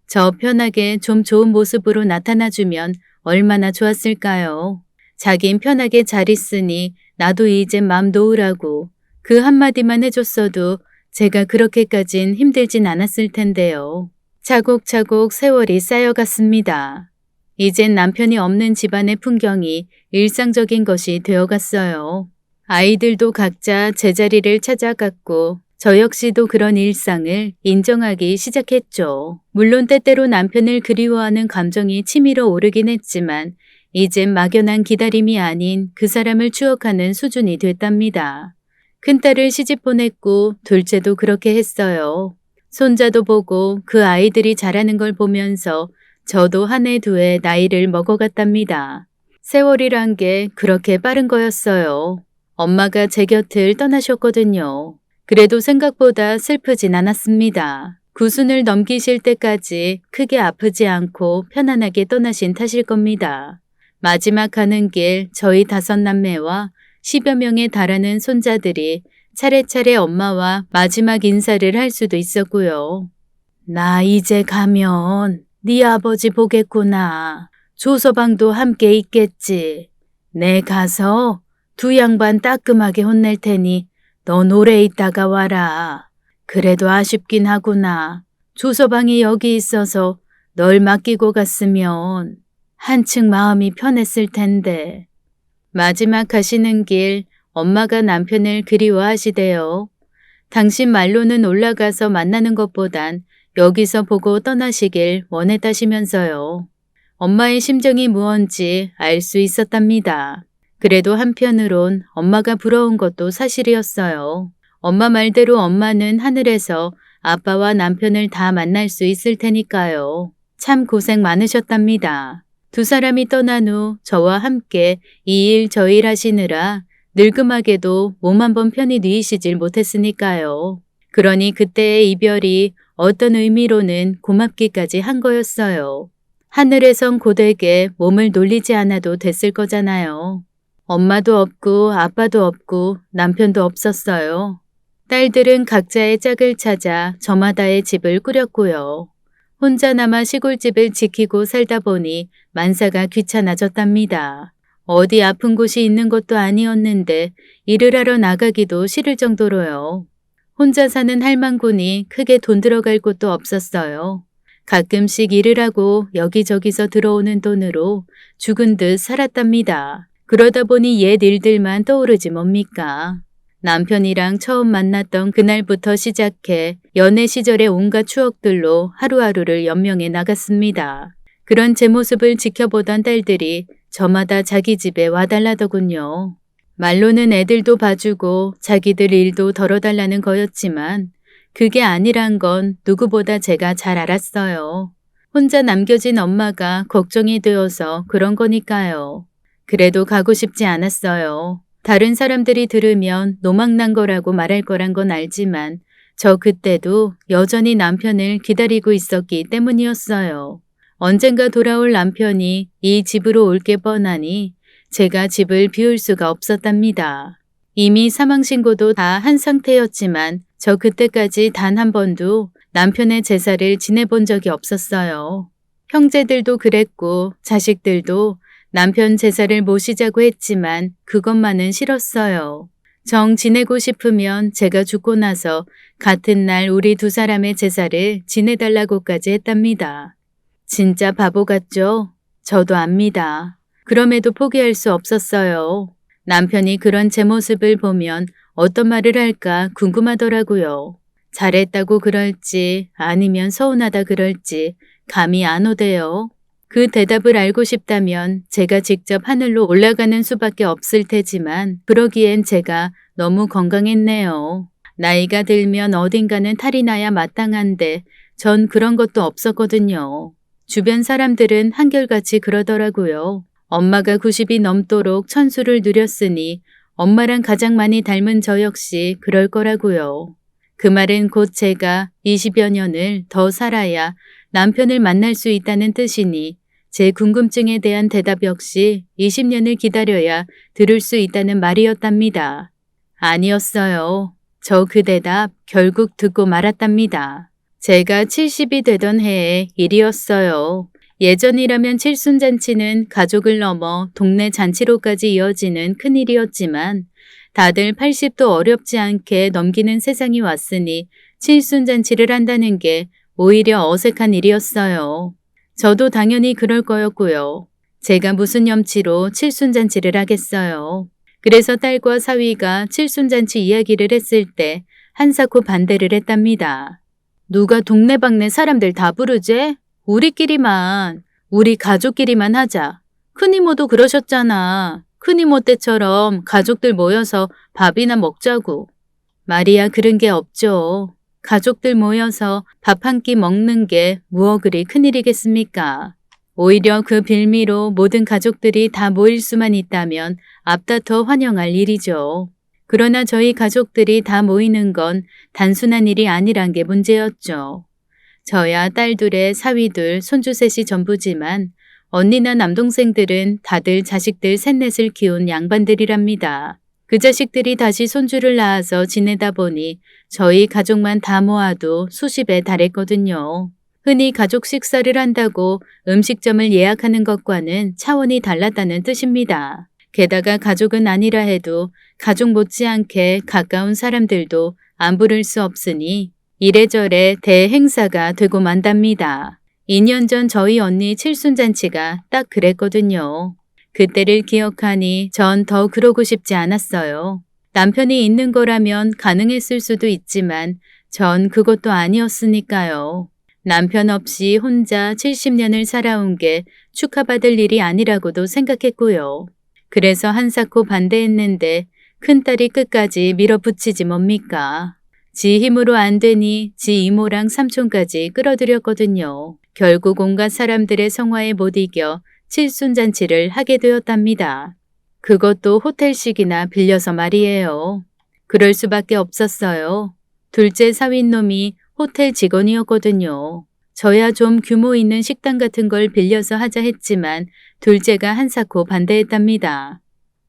저 편하게 좀 좋은 모습으로 나타나주면 얼마나 좋았을까요? 자긴 편하게 잘 있으니 나도 이제 맘 놓으라고. 그 한마디만 해줬어도 제가 그렇게까진 힘들진 않았을 텐데요. 차곡차곡 세월이 쌓여갔습니다. 이젠 남편이 없는 집안의 풍경이 일상적인 것이 되어갔어요. 아이들도 각자 제자리를 찾아갔고 저 역시도 그런 일상을 인정하기 시작했죠. 물론 때때로 남편을 그리워하는 감정이 치밀어 오르긴 했지만 이젠 막연한 기다림이 아닌 그 사람을 추억하는 수준이 됐답니다. 큰딸을 시집 보냈고 둘째도 그렇게 했어요. 손자도 보고 그 아이들이 자라는 걸 보면서 저도 한 해 두 해 나이를 먹어갔답니다. 세월이란 게 그렇게 빠른 거였어요. 엄마가 제 곁을 떠나셨거든요. 그래도 생각보다 슬프진 않았습니다. 90을 넘기실 때까지 크게 아프지 않고 편안하게 떠나신 탓일 겁니다. 마지막 가는 길 저희 5남매와 10여 명에 달하는 손자들이 차례차례 엄마와 마지막 인사를 할 수도 있었고요. 나 이제 가면 네 아버지 보겠구나. 조서방도 함께 있겠지. 내 가서 2 양반 따끔하게 혼낼 테니 너 오래 있다가 와라. 그래도 아쉽긴 하구나. 조서방이 여기 있어서 널 맡기고 갔으면 한층 마음이 편했을 텐데. 마지막 가시는 길 엄마가 남편을 그리워하시대요. 당신 말로는 올라가서 만나는 것보단 여기서 보고 떠나시길 원했다시면서요. 엄마의 심정이 무언지 알 수 있었답니다. 그래도 한편으론 엄마가 부러운 것도 사실이었어요. 엄마 말대로 엄마는 하늘에서 아빠와 남편을 다 만날 수 있을 테니까요. 참 고생 많으셨답니다. 2 사람이 떠난 후 저와 함께 이 일 저 일 하시느라 늙음하게도 몸 한 번 편히 누이시질 못했으니까요. 그러니 그때의 이별이 어떤 의미로는 고맙기까지 한 거였어요. 하늘에선 고되게 몸을 놀리지 않아도 됐을 거잖아요. 엄마도 없고 아빠도 없고 남편도 없었어요. 딸들은 각자의 짝을 찾아 저마다의 집을 꾸렸고요. 혼자 남아 시골집을 지키고 살다 보니 만사가 귀찮아졌답니다. 어디 아픈 곳이 있는 것도 아니었는데 일을 하러 나가기도 싫을 정도로요. 혼자 사는 할망군이 크게 돈 들어갈 곳도 없었어요. 가끔씩 일을 하고 여기저기서 들어오는 돈으로 죽은 듯 살았답니다. 그러다 보니 옛 일들만 떠오르지 뭡니까. 남편이랑 처음 만났던 그날부터 시작해 연애 시절의 온갖 추억들로 하루하루를 연명해 나갔습니다. 그런 제 모습을 지켜보던 딸들이 저마다 자기 집에 와달라더군요. 말로는 애들도 봐주고 자기들 일도 덜어달라는 거였지만 그게 아니란 건 누구보다 제가 잘 알았어요. 혼자 남겨진 엄마가 걱정이 되어서 그런 거니까요. 그래도 가고 싶지 않았어요. 다른 사람들이 들으면 노망난 거라고 말할 거란 건 알지만 저 그때도 여전히 남편을 기다리고 있었기 때문이었어요. 언젠가 돌아올 남편이 이 집으로 올 게 뻔하니 제가 집을 비울 수가 없었답니다. 이미 사망신고도 다 한 상태였지만 저 그때까지 단 한 번도 남편의 제사를 지내본 적이 없었어요. 형제들도 그랬고 자식들도 남편 제사를 모시자고 했지만 그것만은 싫었어요. 정 지내고 싶으면 제가 죽고 나서 같은 날 우리 두 사람의 제사를 지내달라고까지 했답니다. 진짜 바보 같죠? 저도 압니다. 그럼에도 포기할 수 없었어요. 남편이 그런 제 모습을 보면 어떤 말을 할까 궁금하더라고요. 잘했다고 그럴지 아니면 서운하다 그럴지 감이 안 오대요. 그 대답을 알고 싶다면 제가 직접 하늘로 올라가는 수밖에 없을 테지만 그러기엔 제가 너무 건강했네요. 나이가 들면 어딘가는 탈이 나야 마땅한데 전 그런 것도 없었거든요. 주변 사람들은 한결같이 그러더라고요. 엄마가 90이 넘도록 천수를 누렸으니 엄마랑 가장 많이 닮은 저 역시 그럴 거라고요. 그 말은 곧 제가 20여 년을 더 살아야 남편을 만날 수 있다는 뜻이니 제 궁금증에 대한 대답 역시 20년을 기다려야 들을 수 있다는 말이었답니다. 아니었어요. 저 그 대답 결국 듣고 말았답니다. 제가 70이 되던 해의 일이었어요. 예전이라면 칠순잔치는 가족을 넘어 동네 잔치로까지 이어지는 큰일이었지만 다들 80도 어렵지 않게 넘기는 세상이 왔으니 칠순잔치를 한다는 게 오히려 어색한 일이었어요. 저도 당연히 그럴 거였고요. 제가 무슨 염치로 칠순잔치를 하겠어요. 그래서 딸과 사위가 칠순잔치 이야기를 했을 때 한사코 반대를 했답니다. 누가 동네방네 사람들 다 부르지? 우리끼리만, 우리 가족끼리만 하자. 큰이모도 그러셨잖아. 큰이모 때처럼 가족들 모여서 밥이나 먹자고. 말이야 그런 게 없죠. 가족들 모여서 밥 한 끼 먹는 게 무어 그리 큰일이겠습니까? 오히려 그 빌미로 모든 가족들이 다 모일 수만 있다면 앞다퉈 환영할 일이죠. 그러나 저희 가족들이 다 모이는 건 단순한 일이 아니란 게 문제였죠. 저야 딸둘에 사위둘, 손주 셋이 전부지만 언니나 남동생들은 다들 자식들 셋넷을 키운 양반들이랍니다. 그 자식들이 다시 손주를 낳아서 지내다 보니 저희 가족만 다 모아도 수십에 달했거든요. 흔히 가족 식사를 한다고 음식점을 예약하는 것과는 차원이 달랐다는 뜻입니다. 게다가 가족은 아니라 해도 가족 못지않게 가까운 사람들도 안 부를 수 없으니 이래저래 대행사가 되고 만답니다. 2년 전 저희 언니 칠순잔치가 딱 그랬거든요. 그때를 기억하니 전 더 그러고 싶지 않았어요. 남편이 있는 거라면 가능했을 수도 있지만 전 그것도 아니었으니까요. 남편 없이 혼자 70년을 살아온 게 축하받을 일이 아니라고도 생각했고요. 그래서 한사코 반대했는데 큰딸이 끝까지 밀어붙이지 뭡니까. 지 힘으로 안 되니 지 이모랑 삼촌까지 끌어들였거든요. 결국 온갖 사람들의 성화에 못 이겨 칠순잔치를 하게 되었답니다. 그것도 호텔식이나 빌려서 말이에요. 그럴 수밖에 없었어요. 둘째 사윈놈이 호텔 직원이었거든요. 저야 좀 규모 있는 식당 같은 걸 빌려서 하자 했지만 둘째가 한사코 반대했답니다.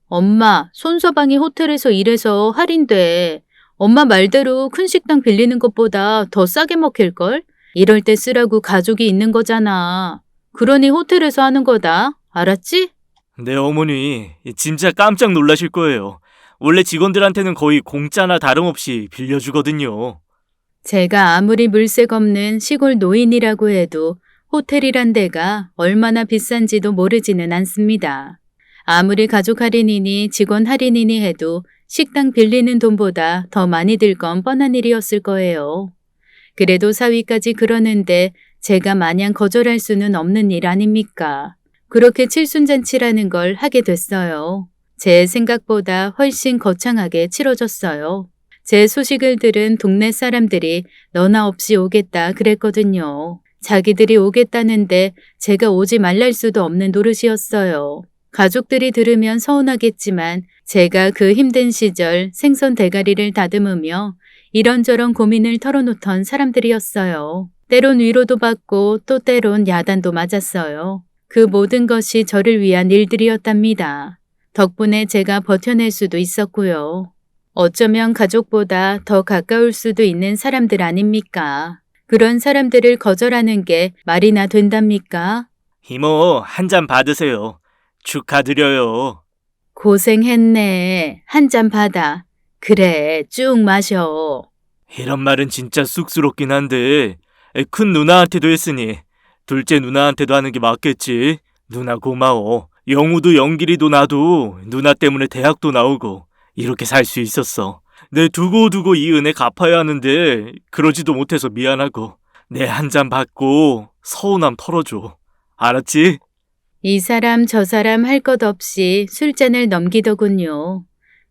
엄마, 손서방이 호텔에서 일해서 할인돼. 엄마 말대로 큰 식당 빌리는 것보다 더 싸게 먹힐걸? 이럴 때 쓰라고 가족이 있는 거잖아. 그러니 호텔에서 하는 거다. 알았지? 네, 어머니. 진짜 깜짝 놀라실 거예요. 원래 직원들한테는 거의 공짜나 다름없이 빌려주거든요. 제가 아무리 물색 없는 시골 노인이라고 해도 호텔이란 데가 얼마나 비싼지도 모르지는 않습니다. 아무리 가족 할인이니 직원 할인이니 해도 식당 빌리는 돈보다 더 많이 들 건 뻔한 일이었을 거예요. 그래도 사위까지 그러는데 제가 마냥 거절할 수는 없는 일 아닙니까? 그렇게 칠순잔치라는 걸 하게 됐어요. 제 생각보다 훨씬 거창하게 치러졌어요. 제 소식을 들은 동네 사람들이 너나 없이 오겠다 그랬거든요. 자기들이 오겠다는데 제가 오지 말랄 수도 없는 노릇이었어요. 가족들이 들으면 서운하겠지만 제가 그 힘든 시절 생선 대가리를 다듬으며 이런저런 고민을 털어놓던 사람들이었어요. 때론 위로도 받고 또 때론 야단도 맞았어요. 그 모든 것이 저를 위한 일들이었답니다. 덕분에 제가 버텨낼 수도 있었고요. 어쩌면 가족보다 더 가까울 수도 있는 사람들 아닙니까? 그런 사람들을 거절하는 게 말이나 된답니까? 이모, 한 잔 받으세요. 축하드려요. 고생했네. 한 잔 받아. 그래, 쭉 마셔. 이런 말은 진짜 쑥스럽긴 한데 큰 누나한테도 했으니 둘째 누나한테도 하는 게 맞겠지. 누나 고마워. 영우도 영길이도 나도 누나 때문에 대학도 나오고 이렇게 살 수 있었어. 내 두고두고 이 은혜 갚아야 하는데 그러지도 못해서 미안하고 내 한 잔 받고 서운함 털어줘. 알았지? 이 사람 저 사람 할 것 없이 술잔을 넘기더군요.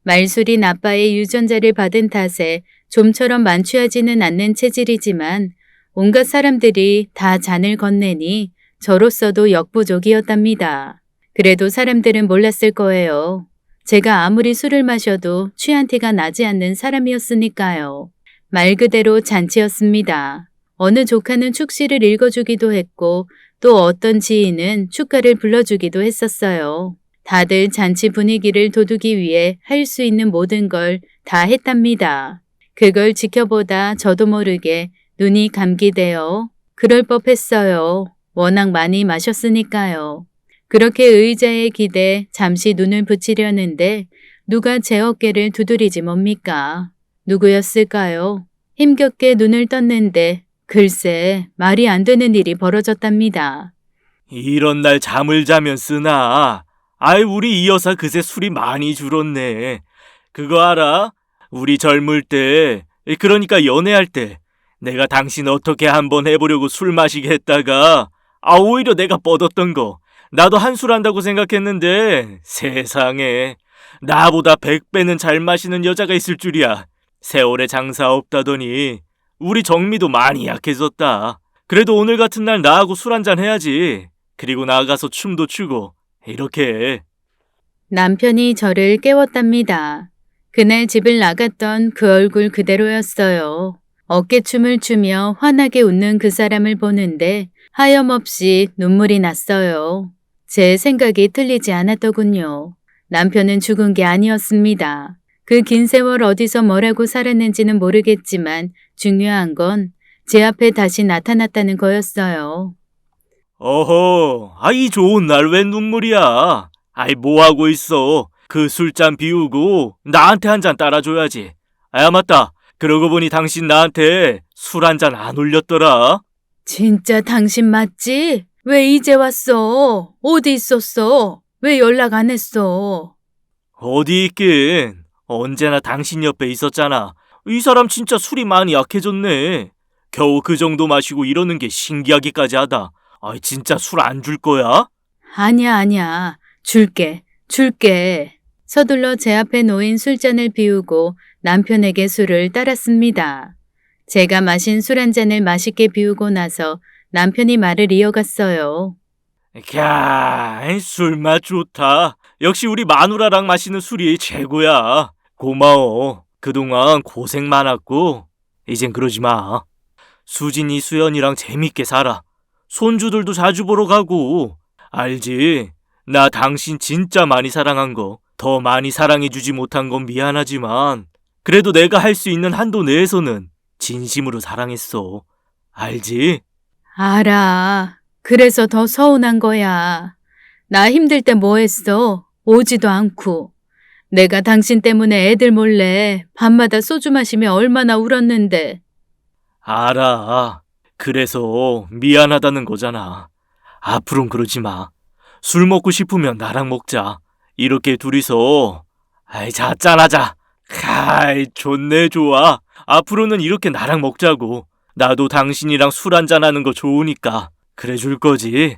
말술인 아빠의 유전자를 받은 탓에 좀처럼 만취하지는 않는 체질이지만 온갖 사람들이 다 잔을 건네니 저로서도 역부족이었답니다. 그래도 사람들은 몰랐을 거예요. 제가 아무리 술을 마셔도 취한 티가 나지 않는 사람이었으니까요. 말 그대로 잔치였습니다. 어느 조카는 축시를 읽어주기도 했고 또 어떤 지인은 축가를 불러주기도 했었어요. 다들 잔치 분위기를 돋우기 위해 할 수 있는 모든 걸 다 했답니다. 그걸 지켜보다 저도 모르게 눈이 감기대어 그럴 법했어요. 워낙 많이 마셨으니까요. 그렇게 의자에 기대 잠시 눈을 붙이려는데 누가 제 어깨를 두드리지 뭡니까? 누구였을까요? 힘겹게 눈을 떴는데 글쎄 말이 안 되는 일이 벌어졌답니다. 이런 날 잠을 자면 쓰나. 아이, 우리 이 여사 그새 술이 많이 줄었네. 그거 알아? 우리 젊을 때, 그러니까 연애할 때 내가 당신 어떻게 한번 해보려고 술 마시게 했다가 오히려 내가 뻗었던 거 나도 한술 한다고 생각했는데 세상에 나보다 100배는 잘 마시는 여자가 있을 줄이야. 세월에 장사 없다더니 우리 정미도 많이 약해졌다. 그래도 오늘 같은 날 나하고 술 한잔 해야지. 그리고 나가서 춤도 추고 이렇게. 남편이 저를 깨웠답니다. 그날 집을 나갔던 그 얼굴 그대로였어요. 어깨춤을 추며 환하게 웃는 그 사람을 보는데 하염없이 눈물이 났어요. 제 생각이 틀리지 않았더군요. 남편은 죽은 게 아니었습니다. 그 긴 세월 어디서 뭐라고 살았는지는 모르겠지만 중요한 건 제 앞에 다시 나타났다는 거였어요. 어허, 이 좋은 날 웬 눈물이야. 뭐 하고 있어. 그 술잔 비우고 나한테 한 잔 따라줘야지. 맞다. 그러고 보니 당신 나한테 술 한 잔 안 올렸더라. 진짜 당신 맞지? 왜 이제 왔어? 어디 있었어? 왜 연락 안 했어? 어디 있긴. 언제나 당신 옆에 있었잖아. 이 사람 진짜 술이 많이 약해졌네. 겨우 그 정도 마시고 이러는 게 신기하기까지 하다. 진짜 술 안 줄 거야? 아니야. 줄게. 서둘러 제 앞에 놓인 술잔을 비우고 남편에게 술을 따랐습니다. 제가 마신 술 한 잔을 맛있게 비우고 나서 남편이 말을 이어갔어요. 캬, 술맛 좋다. 역시 우리 마누라랑 마시는 술이 최고야. 고마워. 그동안 고생 많았고 이젠 그러지 마. 수진이 수연이랑 재밌게 살아. 손주들도 자주 보러 가고. 알지? 나 당신 진짜 많이 사랑한 거. 더 많이 사랑해주지 못한 건 미안하지만 그래도 내가 할 수 있는 한도 내에서는 진심으로 사랑했어. 알지? 알아. 그래서 더 서운한 거야. 나 힘들 때 뭐 했어? 오지도 않고. 내가 당신 때문에 애들 몰래 밤마다 소주 마시며 얼마나 울었는데. 알아. 그래서 미안하다는 거잖아. 앞으론 그러지 마. 술 먹고 싶으면 나랑 먹자. 이렇게 둘이서 자, 짠하자. 아이, 좋네, 좋아. 앞으로는 이렇게 나랑 먹자고. 나도 당신이랑 술 한잔하는 거 좋으니까 그래 줄 거지.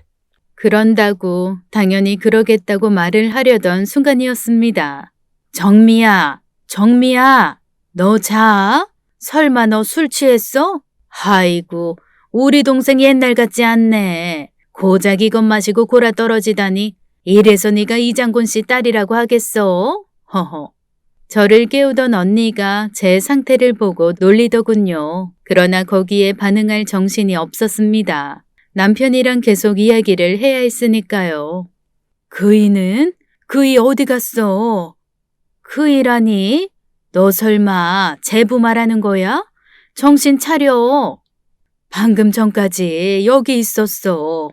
그런다고 당연히 그러겠다고 말을 하려던 순간이었습니다. 정미야, 정미야, 너 자? 설마 너 술 취했어? 아이고, 우리 동생 옛날 같지 않네. 고작 이것 마시고 골아 떨어지다니. 이래서 네가 이장곤 씨 딸이라고 하겠어? 허허. 저를 깨우던 언니가 제 상태를 보고 놀리더군요. 그러나 거기에 반응할 정신이 없었습니다. 남편이랑 계속 이야기를 해야 했으니까요. 그이는? 그이 어디 갔어? 그이라니? 너 설마 제부 말하는 거야? 정신 차려. 방금 전까지 여기 있었어.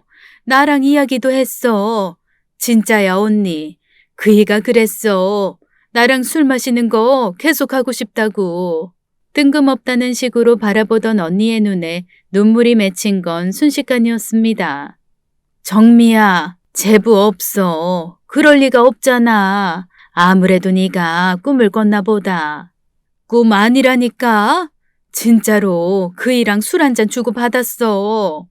나랑 이야기도 했어. 진짜야, 언니. 그이가 그랬어. 나랑 술 마시는 거 계속하고 싶다고. 뜬금없다는 식으로 바라보던 언니의 눈에 눈물이 맺힌 건 순식간이었습니다. 정미야, 제부 없어. 그럴 리가 없잖아. 아무래도 네가 꿈을 꿨나 보다. 꿈 아니라니까? 진짜로 그이랑 술 한잔 주고 받았어.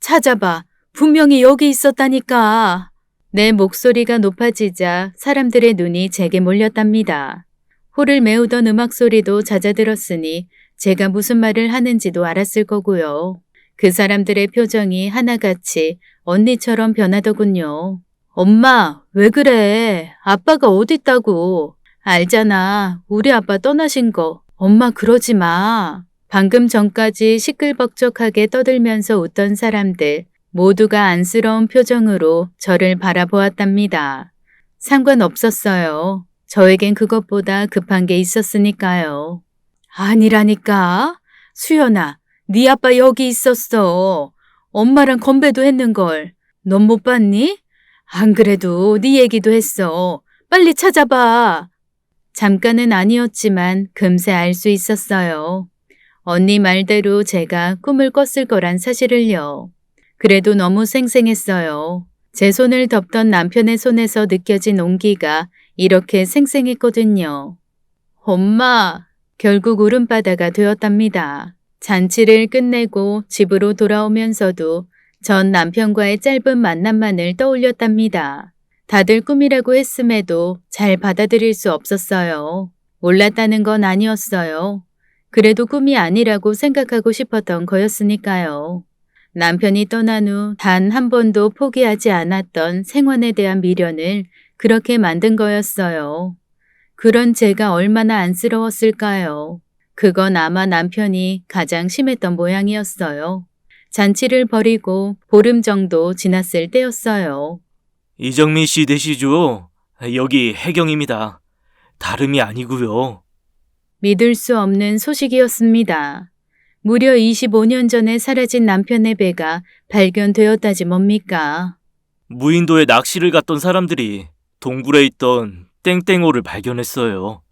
찾아봐. 분명히 여기 있었다니까. 내 목소리가 높아지자 사람들의 눈이 제게 몰렸답니다. 홀을 메우던 음악 소리도 잦아들었으니 제가 무슨 말을 하는지도 알았을 거고요. 그 사람들의 표정이 하나같이 언니처럼 변하더군요. 엄마, 왜 그래? 아빠가 어딨다고? 알잖아. 우리 아빠 떠나신 거. 엄마 그러지 마. 방금 전까지 시끌벅적하게 떠들면서 웃던 사람들 모두가 안쓰러운 표정으로 저를 바라보았답니다. 상관없었어요. 저에겐 그것보다 급한 게 있었으니까요. 아니라니까. 수연아, 네 아빠 여기 있었어. 엄마랑 건배도 했는걸. 넌 못 봤니? 안 그래도 네 얘기도 했어. 빨리 찾아봐. 잠깐은 아니었지만 금세 알 수 있었어요. 언니 말대로 제가 꿈을 꿨을 거란 사실을요. 그래도 너무 생생했어요. 제 손을 덮던 남편의 손에서 느껴진 온기가 이렇게 생생했거든요. 엄마, 결국 울음바다가 되었답니다. 잔치를 끝내고 집으로 돌아오면서도 전 남편과의 짧은 만남만을 떠올렸답니다. 다들 꿈이라고 했음에도 잘 받아들일 수 없었어요. 몰랐다는 건 아니었어요. 그래도 꿈이 아니라고 생각하고 싶었던 거였으니까요. 남편이 떠난 후 단 한 번도 포기하지 않았던 생활에 대한 미련을 그렇게 만든 거였어요. 그런 제가 얼마나 안쓰러웠을까요? 그건 아마 남편이 가장 심했던 모양이었어요. 잔치를 벌이고 보름 정도 지났을 때였어요. 이정민 씨 되시죠? 여기 혜경입니다. 다름이 아니고요. 믿을 수 없는 소식이었습니다. 무려 25년 전에 사라진 남편의 배가 발견되었다지 뭡니까? 무인도에 낚시를 갔던 사람들이 동굴에 있던 땡땡호를 발견했어요.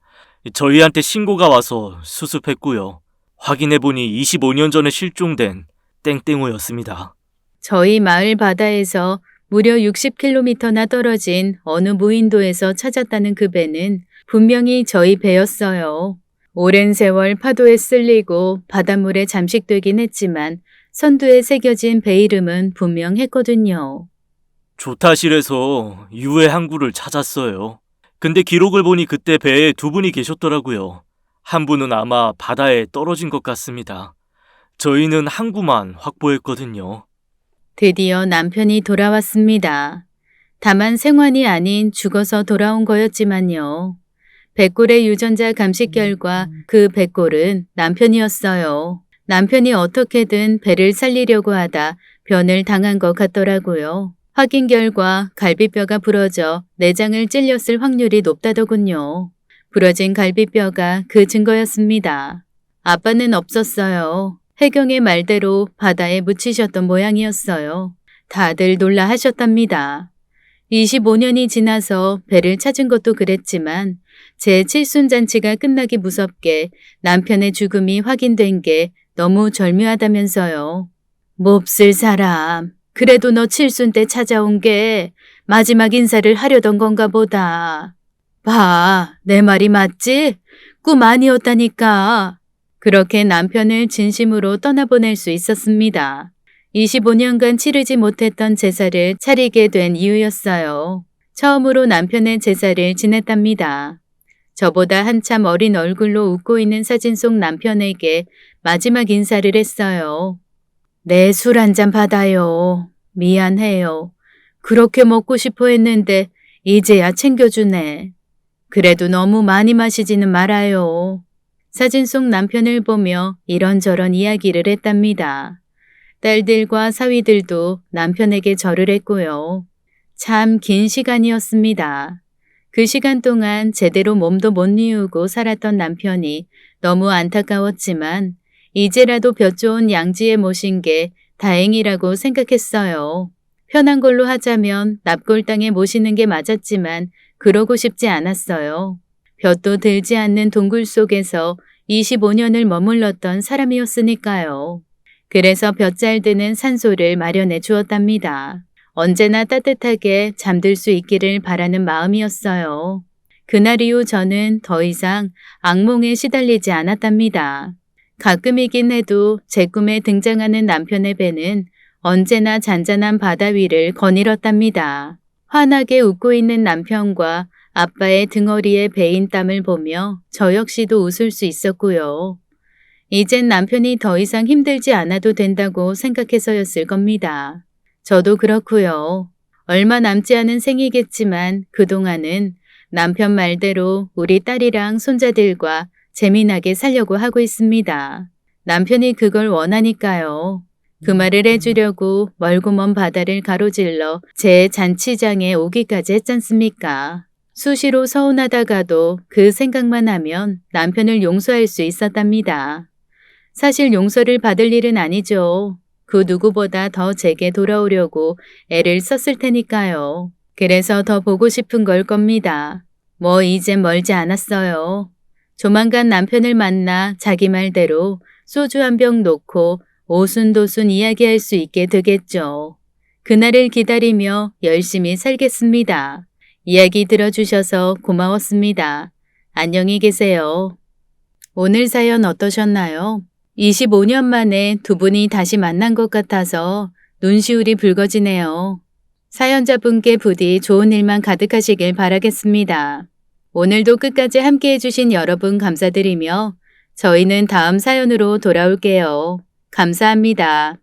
저희한테 신고가 와서 수습했고요. 확인해보니 25년 전에 실종된 땡땡호였습니다. 저희 마을 바다에서 무려 60km나 떨어진 어느 무인도에서 찾았다는 그 배는 분명히 저희 배였어요. 오랜 세월 파도에 쓸리고 바닷물에 잠식되긴 했지만 선두에 새겨진 배 이름은 분명했거든요. 조타실에서 유해 항구를 찾았어요. 근데 기록을 보니 그때 배에 두 분이 계셨더라고요. 한 분은 아마 바다에 떨어진 것 같습니다. 저희는 항구만 확보했거든요. 드디어 남편이 돌아왔습니다. 다만 생환이 아닌 죽어서 돌아온 거였지만요. 백골의 유전자 감식 결과 그 백골은 남편이었어요. 남편이 어떻게든 배를 살리려고 하다 변을 당한 것 같더라고요. 확인 결과 갈비뼈가 부러져 내장을 찔렸을 확률이 높다더군요. 부러진 갈비뼈가 그 증거였습니다. 아빠는 없었어요. 혜경의 말대로 바다에 묻히셨던 모양이었어요. 다들 놀라 하셨답니다. 25년이 지나서 배를 찾은 것도 그랬지만 제 칠순잔치가 끝나기 무섭게 남편의 죽음이 확인된 게 너무 절묘하다면서요. 몹쓸 사람. 그래도 너 칠순 때 찾아온 게 마지막 인사를 하려던 건가 보다. 봐, 내 말이 맞지? 꿈 아니었다니까. 그렇게 남편을 진심으로 떠나보낼 수 있었습니다. 25년간 치르지 못했던 제사를 차리게 된 이유였어요. 처음으로 남편의 제사를 지냈답니다. 저보다 한참 어린 얼굴로 웃고 있는 사진 속 남편에게 마지막 인사를 했어요. 네, 술 한 잔 받아요. 미안해요. 그렇게 먹고 싶어 했는데 이제야 챙겨주네. 그래도 너무 많이 마시지는 말아요. 사진 속 남편을 보며 이런저런 이야기를 했답니다. 딸들과 사위들도 남편에게 절을 했고요. 참 긴 시간이었습니다. 그 시간 동안 제대로 몸도 못 이루고 살았던 남편이 너무 안타까웠지만 이제라도 볕 좋은 양지에 모신 게 다행이라고 생각했어요. 편한 걸로 하자면 납골 땅에 모시는 게 맞았지만 그러고 싶지 않았어요. 볕도 들지 않는 동굴 속에서 25년을 머물렀던 사람이었으니까요. 그래서 볕 잘 드는 산소를 마련해 주었답니다. 언제나 따뜻하게 잠들 수 있기를 바라는 마음이었어요. 그날 이후 저는 더 이상 악몽에 시달리지 않았답니다. 가끔이긴 해도 제 꿈에 등장하는 남편의 배는 언제나 잔잔한 바다 위를 거닐었답니다. 환하게 웃고 있는 남편과 아빠의 등허리에 배인 땀을 보며 저 역시도 웃을 수 있었고요. 이젠 남편이 더 이상 힘들지 않아도 된다고 생각해서였을 겁니다. 저도 그렇고요. 얼마 남지 않은 생이겠지만 그동안은 남편 말대로 우리 딸이랑 손자들과 재미나게 살려고 하고 있습니다. 남편이 그걸 원하니까요. 그 말을 해주려고 멀고 먼 바다를 가로질러 제 잔치장에 오기까지 했잖습니까. 수시로 서운하다가도 그 생각만 하면 남편을 용서할 수 있었답니다. 사실 용서를 받을 일은 아니죠. 그 누구보다 더 제게 돌아오려고 애를 썼을 테니까요. 그래서 더 보고 싶은 걸 겁니다. 뭐 이젠 멀지 않았어요. 조만간 남편을 만나 자기 말대로 소주 한 병 놓고 오순도순 이야기할 수 있게 되겠죠. 그날을 기다리며 열심히 살겠습니다. 이야기 들어주셔서 고마웠습니다. 안녕히 계세요. 오늘 사연 어떠셨나요? 25년 만에 두 분이 다시 만난 것 같아서 눈시울이 붉어지네요. 사연자분께 부디 좋은 일만 가득하시길 바라겠습니다. 오늘도 끝까지 함께 해주신 여러분 감사드리며 저희는 다음 사연으로 돌아올게요. 감사합니다.